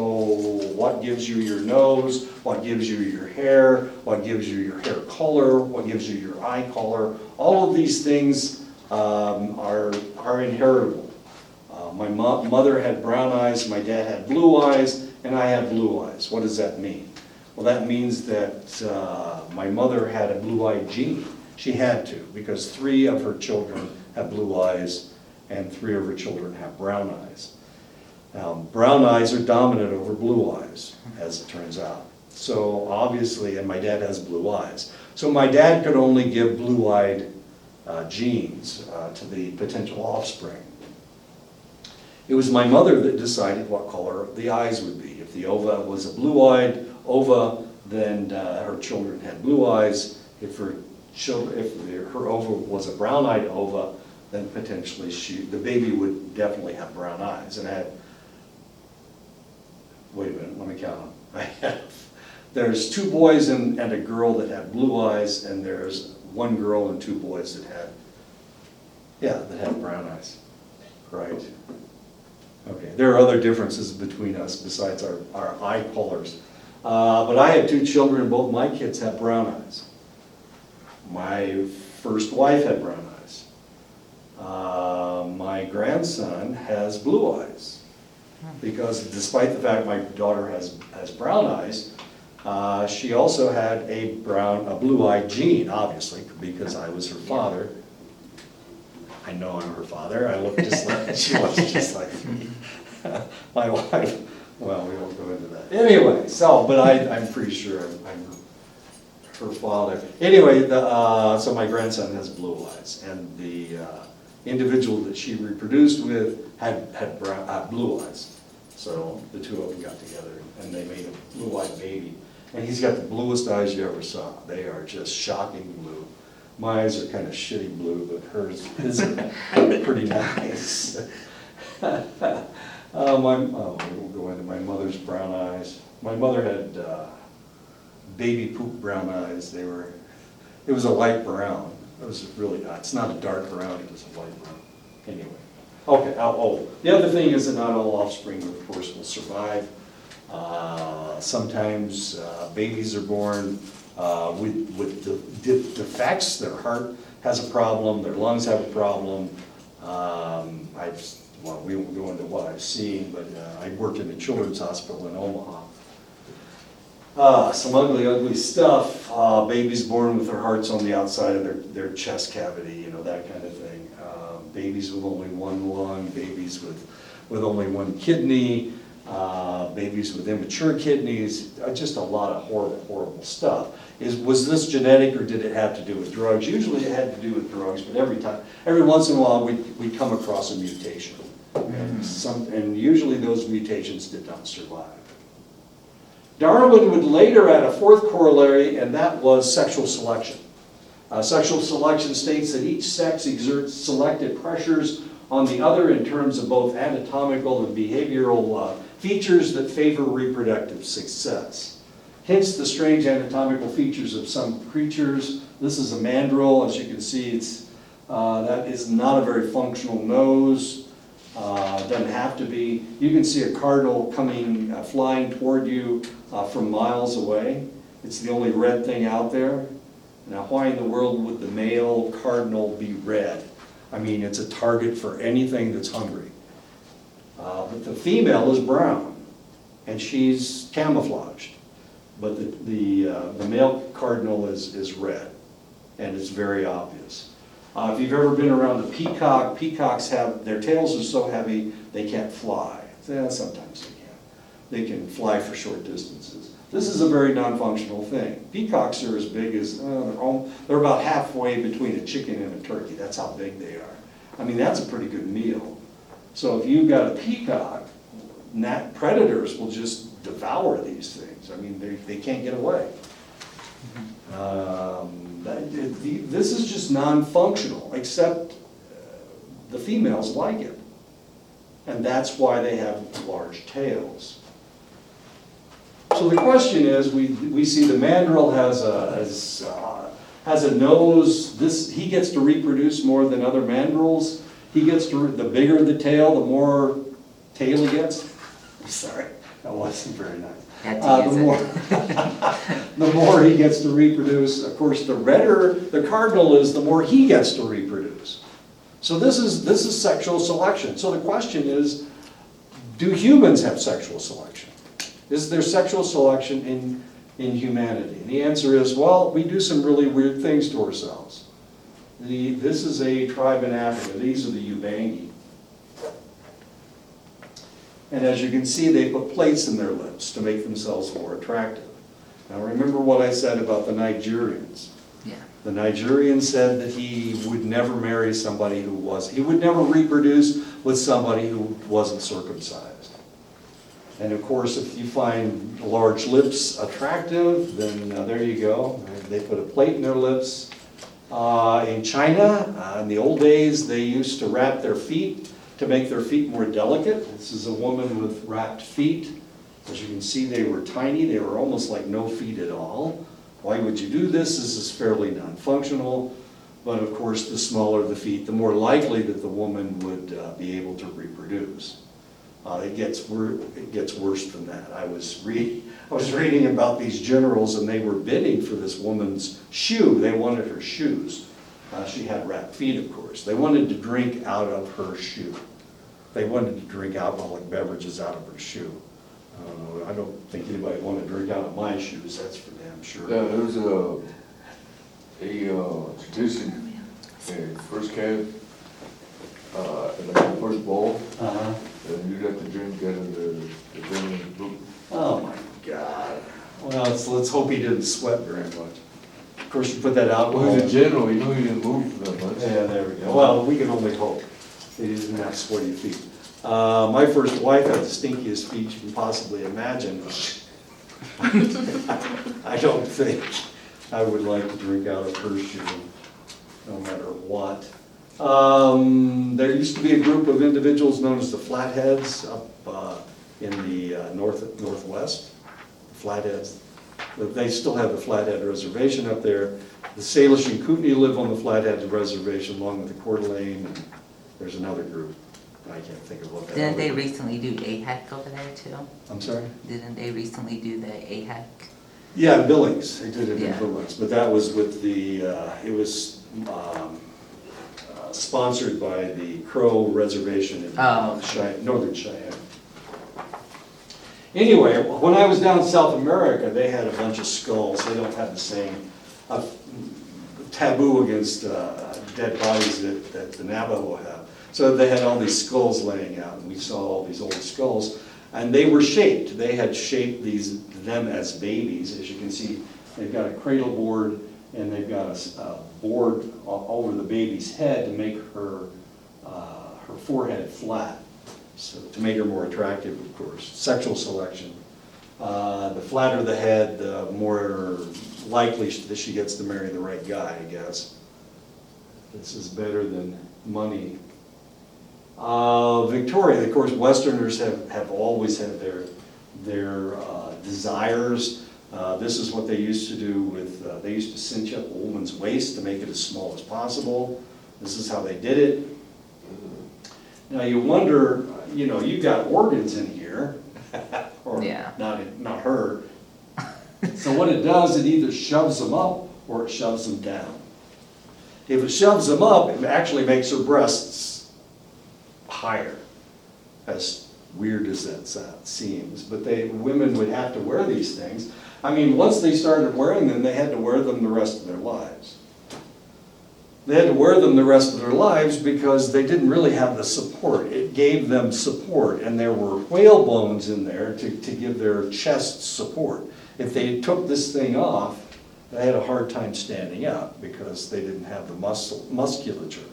what gives you your nose, what gives you your hair, what gives you your hair color, what gives you your eye color. All of these things are inheritable. My mother had brown eyes, my dad had blue eyes, and I have blue eyes. What does that mean? Well, that means that my mother had a blue-eyed gene. She had to, because 3 of her children have blue eyes and 3 of her children have brown eyes. Brown eyes are dominant over blue eyes, as it turns out. So obviously, and my dad has blue eyes. So my dad could only give blue-eyed genes to the potential offspring. It was my mother that decided what color the eyes would be. If the ova was a blue-eyed ova, then her children had blue eyes. If her ova was a brown-eyed ova, then potentially the baby would definitely have brown eyes. And wait a minute, let me count them. There's 2 boys and a girl that have blue eyes, and there's 1 girl and 2 boys that have brown eyes. Right. Okay, there are other differences between us besides our eye colors. But I have 2 children, and both my kids have brown eyes. My first wife had brown eyes. My grandson has blue eyes. Because despite the fact my daughter has brown eyes, she also had a blue-eyed gene, obviously, because I was her father. I know I'm her father. I look just like, she looks just like me. My wife, well, we won't go into that. Anyway, but I'm pretty sure I'm her father. Anyway, so my grandson has blue eyes, and the individual that she reproduced with had blue eyes. So the 2 of them got together, and they made a blue-eyed baby. And he's got the bluest eyes you ever saw. They are just shocking blue. My eyes are kind of shitty blue, but hers is pretty nice. We won't go into my mother's brown eyes. My mother had baby poop brown eyes. It was a light brown. It was really, it's not a dark brown, it was a light brown. Anyway. Okay, the other thing is that not all offspring, of course, will survive. Sometimes babies are born with defects. Their heart has a problem, their lungs have a problem. We won't go into what I've seen, but I worked in a children's hospital in Omaha. Some ugly stuff. Babies born with their hearts on the outside of their chest cavity, that kind of thing. Babies with only 1 lung, babies with only 1 kidney, babies with immature kidneys, just a lot of horrible stuff. Was this genetic, or did it have to do with drugs? Usually it had to do with drugs, but every once in a while we come across a mutation. And usually those mutations did not survive. Darwin would later add a 4th corollary, and that was sexual selection. Sexual selection states that each sex exerts selected pressures on the other in terms of both anatomical and behavioral features that favor reproductive success. Hence the strange anatomical features of some creatures. This is a mandrill. As you can see, that is not a very functional nose. Doesn't have to be. You can see a cardinal flying toward you from miles away. It's the only red thing out there. Now, why in the world would the male cardinal be red? I mean, it's a target for anything that's hungry. But the female is brown, and she's camouflaged. but the male cardinal is red, and it's very obvious. If you've ever been around a peacock, peacocks have, their tails are so heavy, they can't fly. Sometimes they can. They can fly for short distances. This is a very non-functional thing. Peacocks are as big as, they're about halfway between a chicken and a turkey. That's how big they are. I mean, that's a pretty good meal. So if you've got a peacock, predators will just devour these things. I mean, they can't get away. This is just non-functional, except the females like it. And that's why they have large tails. So the question is, we see the mandrill has a nose. He gets to reproduce more than other mandrills. He gets to, the bigger the tail, the more tail he gets. I'm sorry, that wasn't very nice. The more he gets to reproduce. Of course, the redder the cardinal is, the more he gets to reproduce. So this is sexual selection. So the question is, do humans have sexual selection? Is there sexual selection in humanity? And the answer is, well, we do some really weird things to ourselves. This is a tribe in Africa. These are the Ubangi. And as you can see, they put plates in their lips to make themselves more attractive. Now remember what I said about the Nigerians.
Yeah.
The Nigerian said that he would never marry somebody he would never reproduce with somebody who wasn't circumcised. And of course, if you find large lips attractive, then there you go. They put a plate in their lips. In China, in the old days, they used to wrap their feet to make their feet more delicate. This is a woman with wrapped feet. As you can see, they were tiny. They were almost like no feet at all. Why would you do this? This is fairly non-functional. But of course, the smaller the feet, the more likely that the woman would be able to reproduce. It gets worse than that. I was reading about these generals, and they were bidding for this woman's shoe. They wanted her shoes. She had wrapped feet, of course. They wanted to drink out of her shoe. They wanted to drink alcoholic beverages out of her shoe. I don't think anybody would want to drink out of my shoes. That's for damn sure.
Yeah, there was a tradition, first calf, like the first ball. And you'd have to drink out of the general's boot.
Oh my God. Well, let's hope he didn't sweat very much. Of course, you put that out.
Well, he's a general, you know he didn't move that much.
Yeah, there we go. Well, we can only hope he didn't have sweaty feet. My first wife had the stinkiest feet you can possibly imagine. I don't think I would like to drink out of her shoe, no matter what. There used to be a group of individuals known as the Flatheads up in the northwest. Flatheads. They still have the Flathead Reservation up there. The Salish and Kootenai live on the Flathead Reservation along with the Coeur d'Alene. And there's another group. I can't think of what that is.
Didn't they recently do AHAC over there too?
I'm sorry?
Didn't they recently do the AHAC?
Yeah, in Billings. They did it in
Yeah.
Billings. But that was with the, it was sponsored by the Crow Reservation in Northern Cheyenne. Anyway, when I was down in South America, they had a bunch of skulls. They don't have the same taboo against dead bodies that the Navajo have. So they had all these skulls laying out, and we saw all these old skulls. And they were shaped. They had shaped them as babies. As you can see, they've got a cradle board, and they've got a board over the baby's head to make her forehead flat, so to make her more attractive, of course. Sexual selection. The flatter the head, the more likely that she gets to marry the right guy, I guess. This is better than money. Victoria, of course, Westerners have always had their desires. This is what they used to do with, they used to cinch up a woman's waist to make it as small as possible. This is how they did it. Now you wonder, you've got organs in here, or
Yeah.
not her. So what it does, it either shoves them up or it shoves them down. If it shoves them up, it actually makes her breasts higher, as weird as that seems, but women would have to wear these things. I mean, once they started wearing them, they had to wear them the rest of their lives. They had to wear them the rest of their lives because they didn't really have the support. It gave them support, and there were whalebones in there to give their chest support. If they took this thing off, they had a hard time standing up because they didn't have the musculature.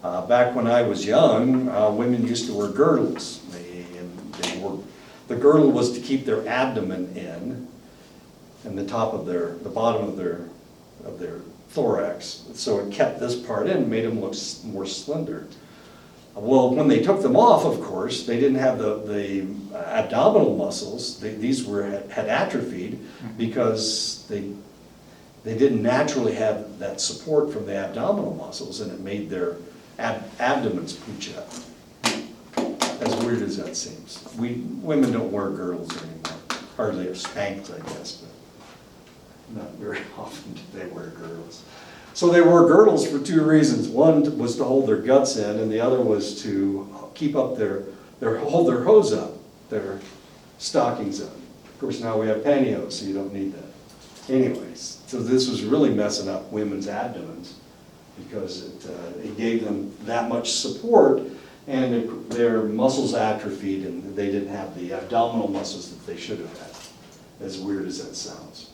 Back when I was young, women used to wear girdles. The girdle was to keep their abdomen in, and the bottom of their thorax. So it kept this part in, made them look more slender. Well, when they took them off, of course, they didn't have the abdominal muscles. These had atrophied because they didn't naturally have that support from the abdominal muscles, and it made their abdomens pooch up. As weird as that seems. Women don't wear girdles anymore. Hardly are spanked, I guess, but not very often do they wear girdles. So they wore girdles for two reasons. One was to hold their guts in, and the other was to keep up hold their hose up, their stockings up. Of course, now we have pantyhose, so you don't need that. Anyways, so this was really messing up women's abdomens because it gave them that much support, and their muscles atrophied, and they didn't have the abdominal muscles that they should have had, as weird as that sounds.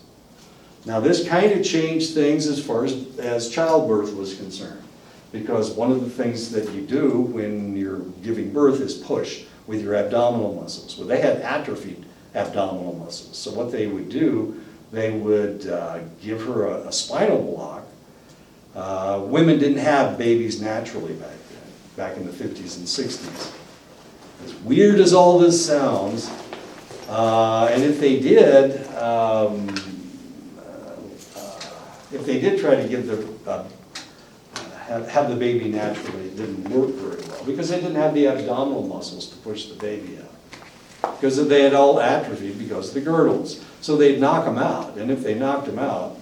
Now this kind of changed things as far as childbirth was concerned, because one of the things that you do when you're giving birth is push with your abdominal muscles. Well, they had atrophied abdominal muscles, so what they would do, they would give her a spinal block. Women didn't have babies naturally back then, back in the 50s and 60s. As weird as all this sounds, and if they did, try to give have the baby naturally, it didn't work very well because they didn't have the abdominal muscles to push the baby out. Because they had all atrophied because of the girdles. So they'd knock them out, and if they knocked them out,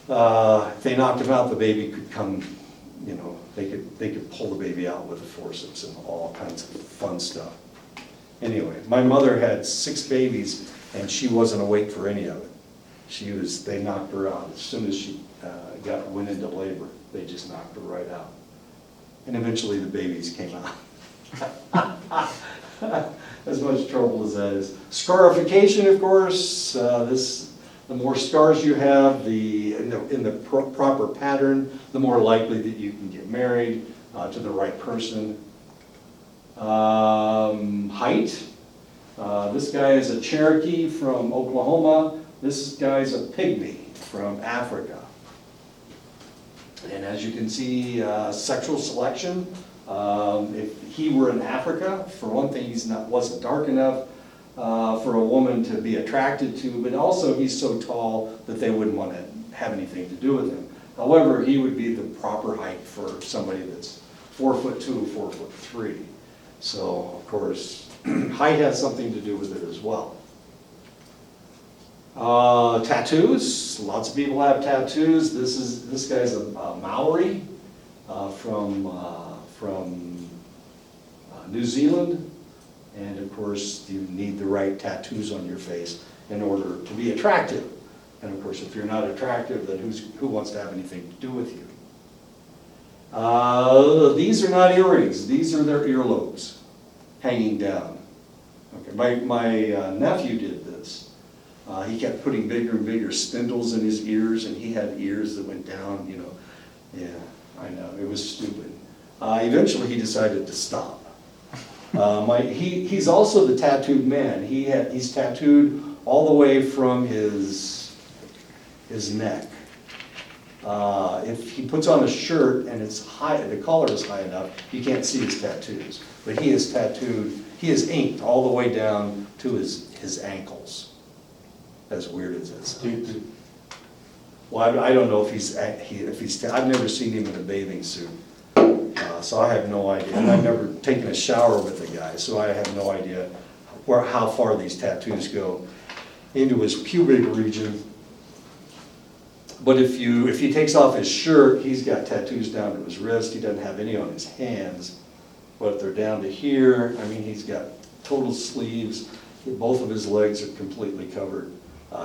the baby could come, they could pull the baby out with a forceps and all kinds of fun stuff. Anyway, my mother had 6 babies, and she wasn't awake for any of it. They knocked her out as soon as she went into labor. They just knocked her right out. And eventually the babies came out. As much trouble as that is. Scarification, of course, the more scars you have, in the proper pattern, the more likely that you can get married to the right person. Height. This guy is a Cherokee from Oklahoma. This guy's a pygmy from Africa. And as you can see, sexual selection. If he were in Africa, for one thing, he wasn't dark enough for a woman to be attracted to, but also he's so tall that they wouldn't want to have anything to do with him. However, he would be the proper height for somebody that's 4'2", 4'3". So, of course, height has something to do with it as well. Tattoos. Lots of people have tattoos. This guy's a Maori from New Zealand, and of course you need the right tattoos on your face in order to be attractive. And of course, if you're not attractive, then who wants to have anything to do with you? These are not earrings. These are their earlobes hanging down. Okay, my nephew did this. He kept putting bigger and bigger spindles in his ears, and he had ears that went down, Yeah, I know, it was stupid. Eventually he decided to stop. He's also the tattooed man. He's tattooed all the way from his neck. If he puts on a shirt and it's high, the collar is high enough, you can't see his tattoos. But he is tattooed, he is inked all the way down to his ankles. As weird as it sounds. Well, I don't know if he's. I've never seen him in a bathing suit, so I have no idea. And I've never taken a shower with the guy, so I have no idea how far these tattoos go into his pubic region. But if he takes off his shirt, he's got tattoos down to his wrist. He doesn't have any on his hands. but they're down to here. I mean, he's got total sleeves. Both of his legs are completely covered.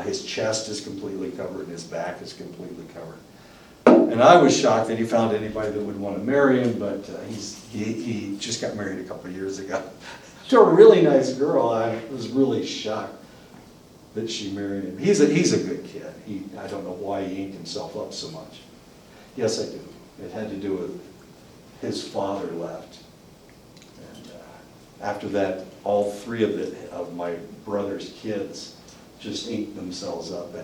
His chest is completely covered, and his back is completely covered. And I was shocked that he found anybody that would want to marry him, but he just got married a couple of years ago to a really nice girl. I was really shocked that she married him. He's a good kid. I don't know why he inked himself up so much. Yes, I do. It had to do with his father left. And after that, all three of my brother's kids just inked themselves up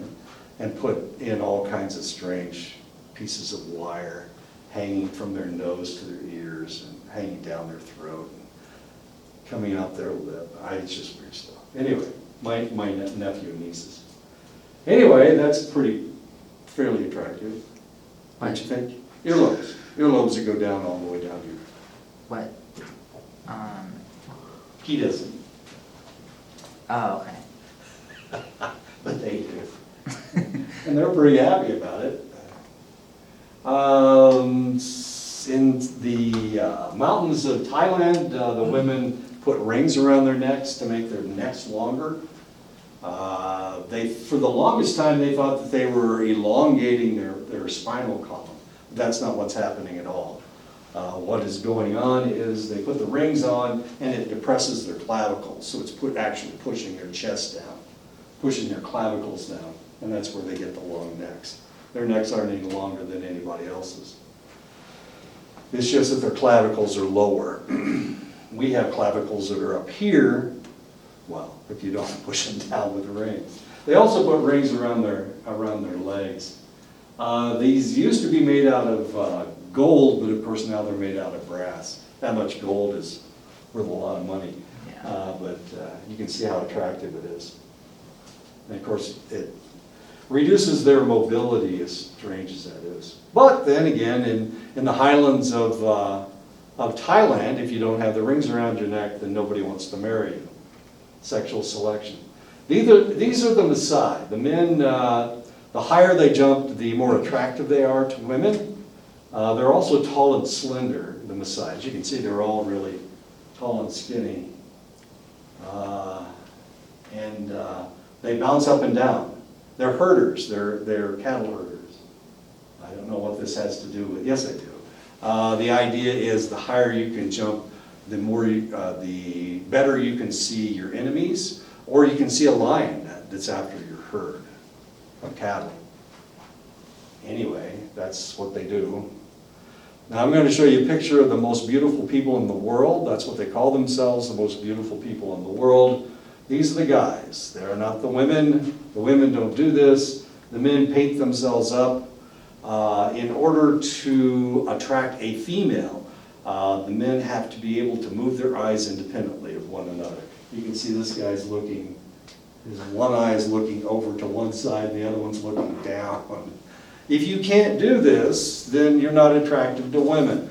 and put in all kinds of strange pieces of wire hanging from their nose to their ears and hanging down their throat and coming out their lip. It's just weird stuff. Anyway, my nephew and nieces. Anyway, that's fairly attractive. Don't you think? Earlobes. Earlobes that go down all the way down here.
What?
He doesn't.
Oh, okay.
But they do. And they're pretty happy about it. In the mountains of Thailand, the women put rings around their necks to make their necks longer. For the longest time, they thought that they were elongating their spinal column. That's not what's happening at all. What is going on is they put the rings on and it depresses their clavicles. So it's actually pushing their chest down, pushing their clavicles down, and that's where they get the long necks. Their necks aren't any longer than anybody else's. It's just that their clavicles are lower. We have clavicles that are up here. Well, if you don't push them down with rings. They also put rings around their legs. These used to be made out of gold, but of course now they're made out of brass. That much gold is worth a lot of money.
Yeah.
But you can see how attractive it is. And of course, it reduces their mobility, as strange as that is. But then again, in the highlands of Thailand, if you don't have the rings around your neck, then nobody wants to marry you. Sexual selection. These are the Maasai. The men, the higher they jump, the more attractive they are to women. They're also tall and slender, the Maasai. As you can see, they're all really tall and skinny. And they bounce up and down. They're herders. They're cattle herders. I don't know what this has to do with. Yes, I do. The idea is the higher you can jump, the better you can see your enemies, or you can see a lion that's after your herd of cattle. Anyway, that's what they do. Now I'm going to show you a picture of the most beautiful people in the world. That's what they call themselves, the most beautiful people in the world. These are the guys. They're not the women. The women don't do this. The men paint themselves up in order to attract a female. The men have to be able to move their eyes independently of one another. You can see this guy's looking, his one eye is looking over to one side and the other one's looking down. If you can't do this, then you're not attractive to women.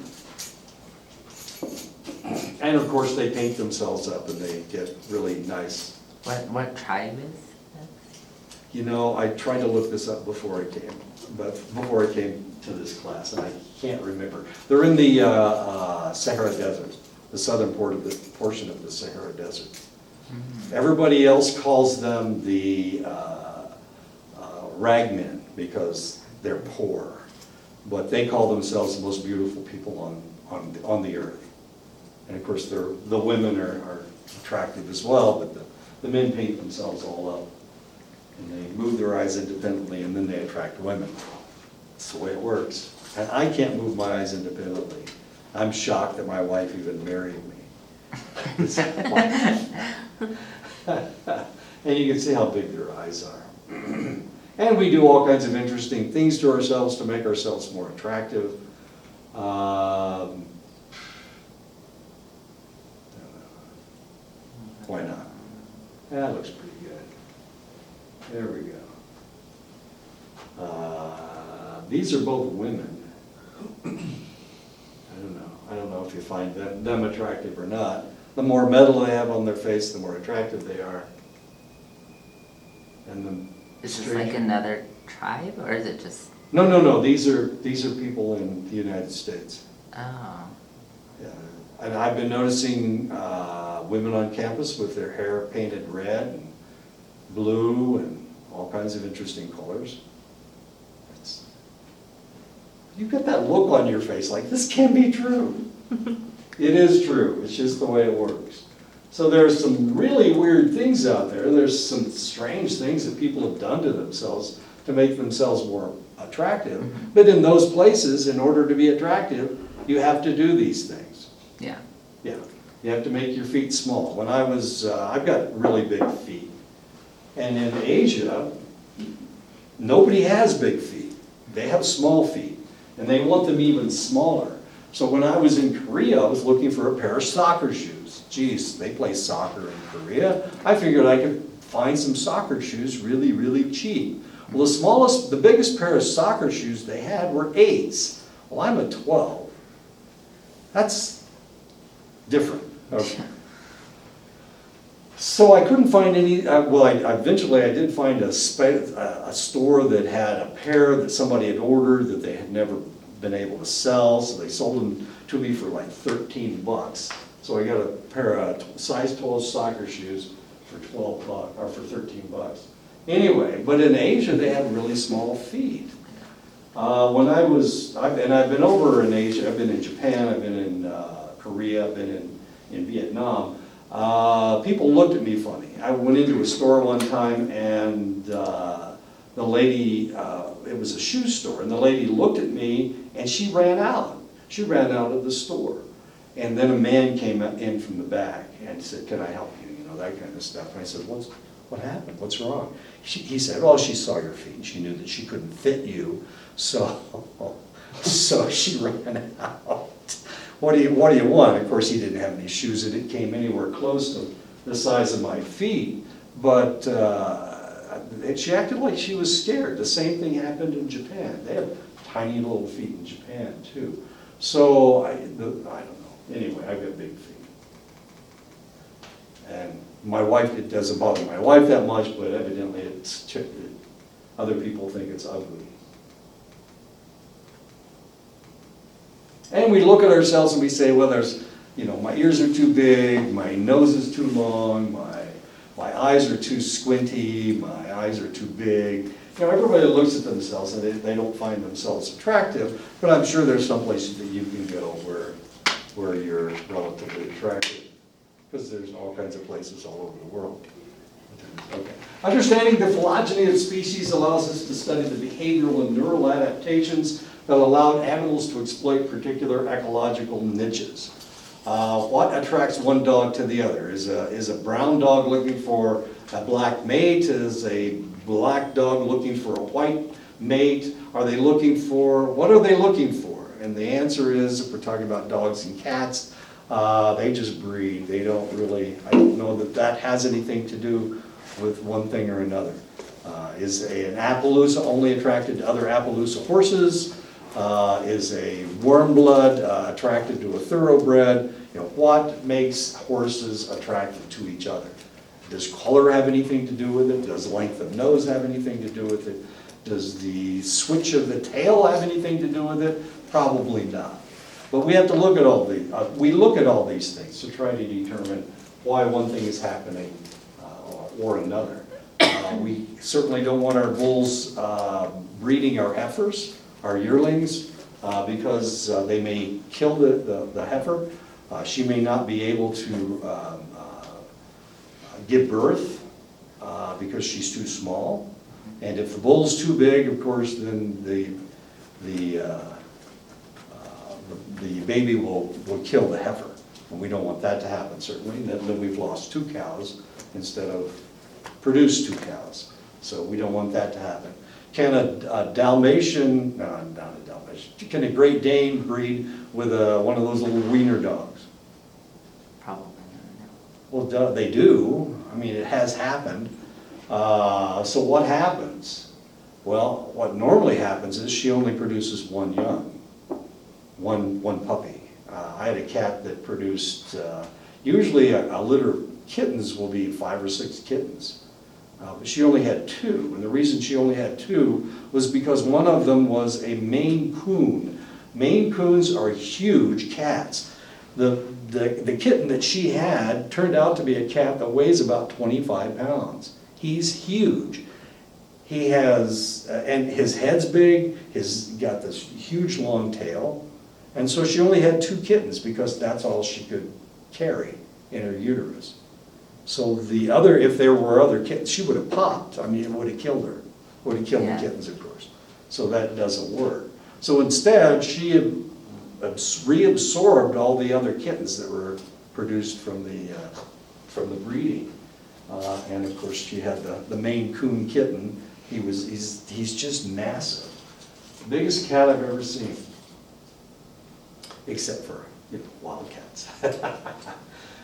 And of course they paint themselves up and they get really nice.
What tribe is that?
You know, I tried to look this up before I came to this class, and I can't remember. They're in the Sahara Desert, the southern portion of the Sahara Desert. Mm-hmm. Everybody else calls them the ragmen because they're poor, but they call themselves the most beautiful people on the earth. And of course, the women are attractive as well, but the men paint themselves all up. And they move their eyes independently, and then they attract women. That's the way it works. And I can't move my eyes independently. I'm shocked that my wife even married me. And you can see how big their eyes are. And we do all kinds of interesting things to ourselves to make ourselves more attractive. Why not? That looks pretty good. There we go. These are both women. I don't know if you find them attractive or not. The more metal they have on their face, the more attractive they are. And
Is this like another tribe, or is it just?
No. These are people in the United States.
Oh.
Yeah. And I've been noticing women on campus with their hair painted red and blue and all kinds of interesting colors. You've got that look on your face like, this can't be true. It is true. It's just the way it works. So there's some really weird things out there. There's some strange things that people have done to themselves to make themselves more attractive. But in those places, in order to be attractive, you have to do these things.
Yeah.
Yeah. You have to make your feet small. When I was, I've got really big feet. And in Asia, nobody has big feet. They have small feet. And they want them even smaller. So when I was in Korea, I was looking for a pair of soccer shoes. Geez, they play soccer in Korea. I figured I could find some soccer shoes really, really cheap. Well, the biggest pair of soccer shoes they had were 8s. Well, I'm a 12. That's different. Okay. So I couldn't find any, eventually I did find a store that had a pair that somebody had ordered that they had never been able to sell, so they sold them to me for like 13 bucks. So I got a pair of size 12 soccer shoes for 12 bucks, or for 13 bucks. Anyway, but in Asia they had really small feet. I've been over in Asia, I've been in Japan, I've been in Korea, I've been in Vietnam. People looked at me funny. I went into a store one time and the lady, it was a shoe store, and the lady looked at me and she ran out. She ran out of the store. And then a man came in from the back and said, "Can I help you?" You know, that kind of stuff. And I said, what happened? What's wrong? He said, "Oh, she saw your feet and she knew that she couldn't fit you, so she ran out. What do you want?" Of course, he didn't have any shoes that came anywhere close to the size of my feet, but she acted like she was scared. The same thing happened in Japan. They have tiny little feet in Japan too. So I don't know. Anyway, I've got big feet. And my wife, it doesn't bother my wife that much, but evidently other people think it's ugly. And we look at ourselves and we say, well, my ears are too big, my nose is too long, my eyes are too squinty, my eyes are too big. Everybody looks at themselves and they don't find themselves attractive, but I'm sure there's some places that you can go where you're relatively attractive, because there's all kinds of places all over the world. Okay. Understanding the phylogeny of species allows us to study the behavioral and neural adaptations that allowed animals to exploit particular ecological niches. What attracts one dog to the other? Is a brown dog looking for a black mate? Is a black dog looking for a white mate? What are they looking for? And the answer is, if we're talking about dogs and cats, they just breed. I don't know that has anything to do with one thing or another. Is an Appaloosa only attracted to other Appaloosa horses? Is a warm blood attracted to a thoroughbred? What makes horses attracted to each other? Does color have anything to do with it? Does length of nose have anything to do with it? Does the switch of the tail have anything to do with it? Probably not. But we have to look at all these things to try to determine why one thing is happening or another. We certainly don't want our bulls breeding our heifers, our yearlings, because they may kill the heifer. She may not be able to give birth because she's too small. And if the bull's too big, of course, then the baby will kill the heifer. And we don't want that to happen, certainly. Then we've lost 2 cows instead of produced 2 cows. So we don't want that to happen. Can a Dalmatian, no, not a Dalmatian, can a Great Dane breed with one of those little wiener dogs?
Probably
Well, they do. I mean, it has happened. So what happens? Well, what normally happens is she only produces 1 young, one puppy. I had a cat that produced, usually a litter of kittens will be 5 or 6 kittens. But she only had 2, and the reason she only had 2 was because one of them was a Maine Coon. Maine Coons are huge cats. The the kitten that she had turned out to be a cat that weighs about 25 pounds. He's huge. He has, and his head's big, he's got this huge long tail, and so she only had 2 kittens because that's all she could carry in her uterus. So the other, if there were other kittens, she would have popped. I mean, it would have killed her. Would have killed
Yeah.
the kittens, of course. So that doesn't work. So instead, she had reabsorbed all the other kittens that were produced from the breeding. And of course, she had the Maine Coon kitten. He's just massive. Biggest cat I've ever seen. Except for, wildcats.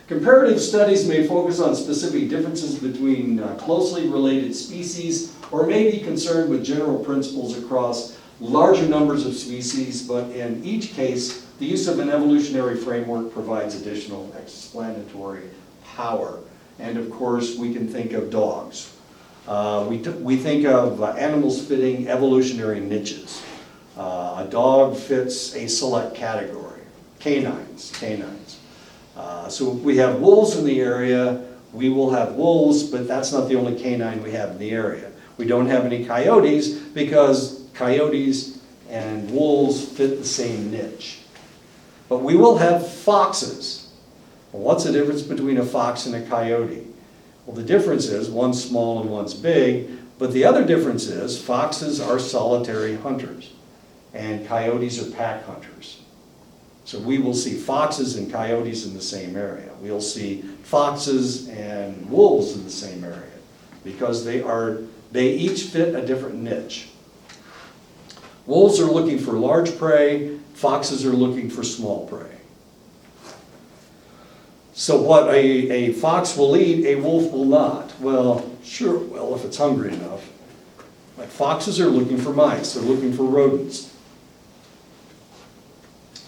Comparative studies may focus on specific differences between closely related species or may be concerned with general principles across larger numbers of species, but in each case, the use of an evolutionary framework provides additional explanatory power. And of course, we can think of dogs. We think of animals fitting evolutionary niches. A dog fits a select category, canines. So if we have wolves in the area, we will have wolves, but that's not the only canine we have in the area. We don't have any coyotes because coyotes and wolves fit the same niche. But we will have foxes. Well, what's the difference between a fox and a coyote? Well, the difference is one's small and one's big, but the other difference is foxes are solitary hunters and coyotes are pack hunters. So we will see foxes and coyotes in the same area. We'll see foxes and wolves in the same area because they each fit a different niche. Wolves are looking for large prey, foxes are looking for small prey. So what a fox will eat, a wolf will not. Well, sure, if it's hungry enough. Like foxes are looking for mice, they're looking for rodents.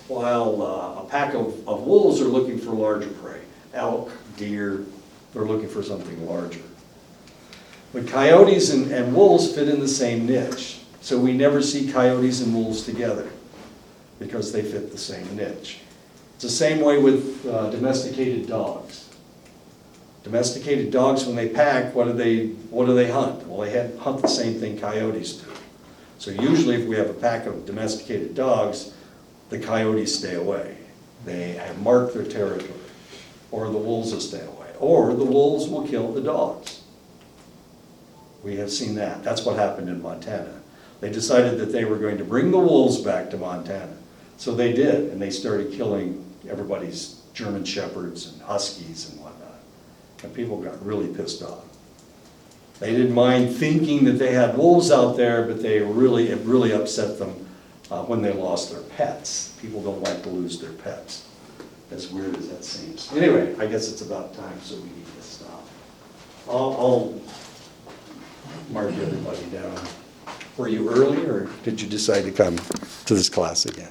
While a pack of wolves are looking for larger prey. Elk, deer, they're looking for something larger. But coyotes and wolves fit in the same niche. So we never see coyotes and wolves together because they fit the same niche. It's the same way with domesticated dogs. Domesticated dogs, when they pack, what do they hunt? Well, they hunt the same thing coyotes do. So usually if we have a pack of domesticated dogs, the coyotes stay away. They have marked their territory. Or the wolves will stay away. Or the wolves will kill the dogs. We have seen that. That's what happened in Montana. They decided that they were going to bring the wolves back to Montana. So they did, and they started killing everybody's German shepherds and huskies and whatnot. And people got really pissed off. They didn't mind thinking that they had wolves out there, but it really upset them when they lost their pets. People don't like to lose their pets, as weird as that seems. Anyway, I guess it's about time, so we need to stop. I'll mark everybody down. Were you early, or did you decide to come to this class again?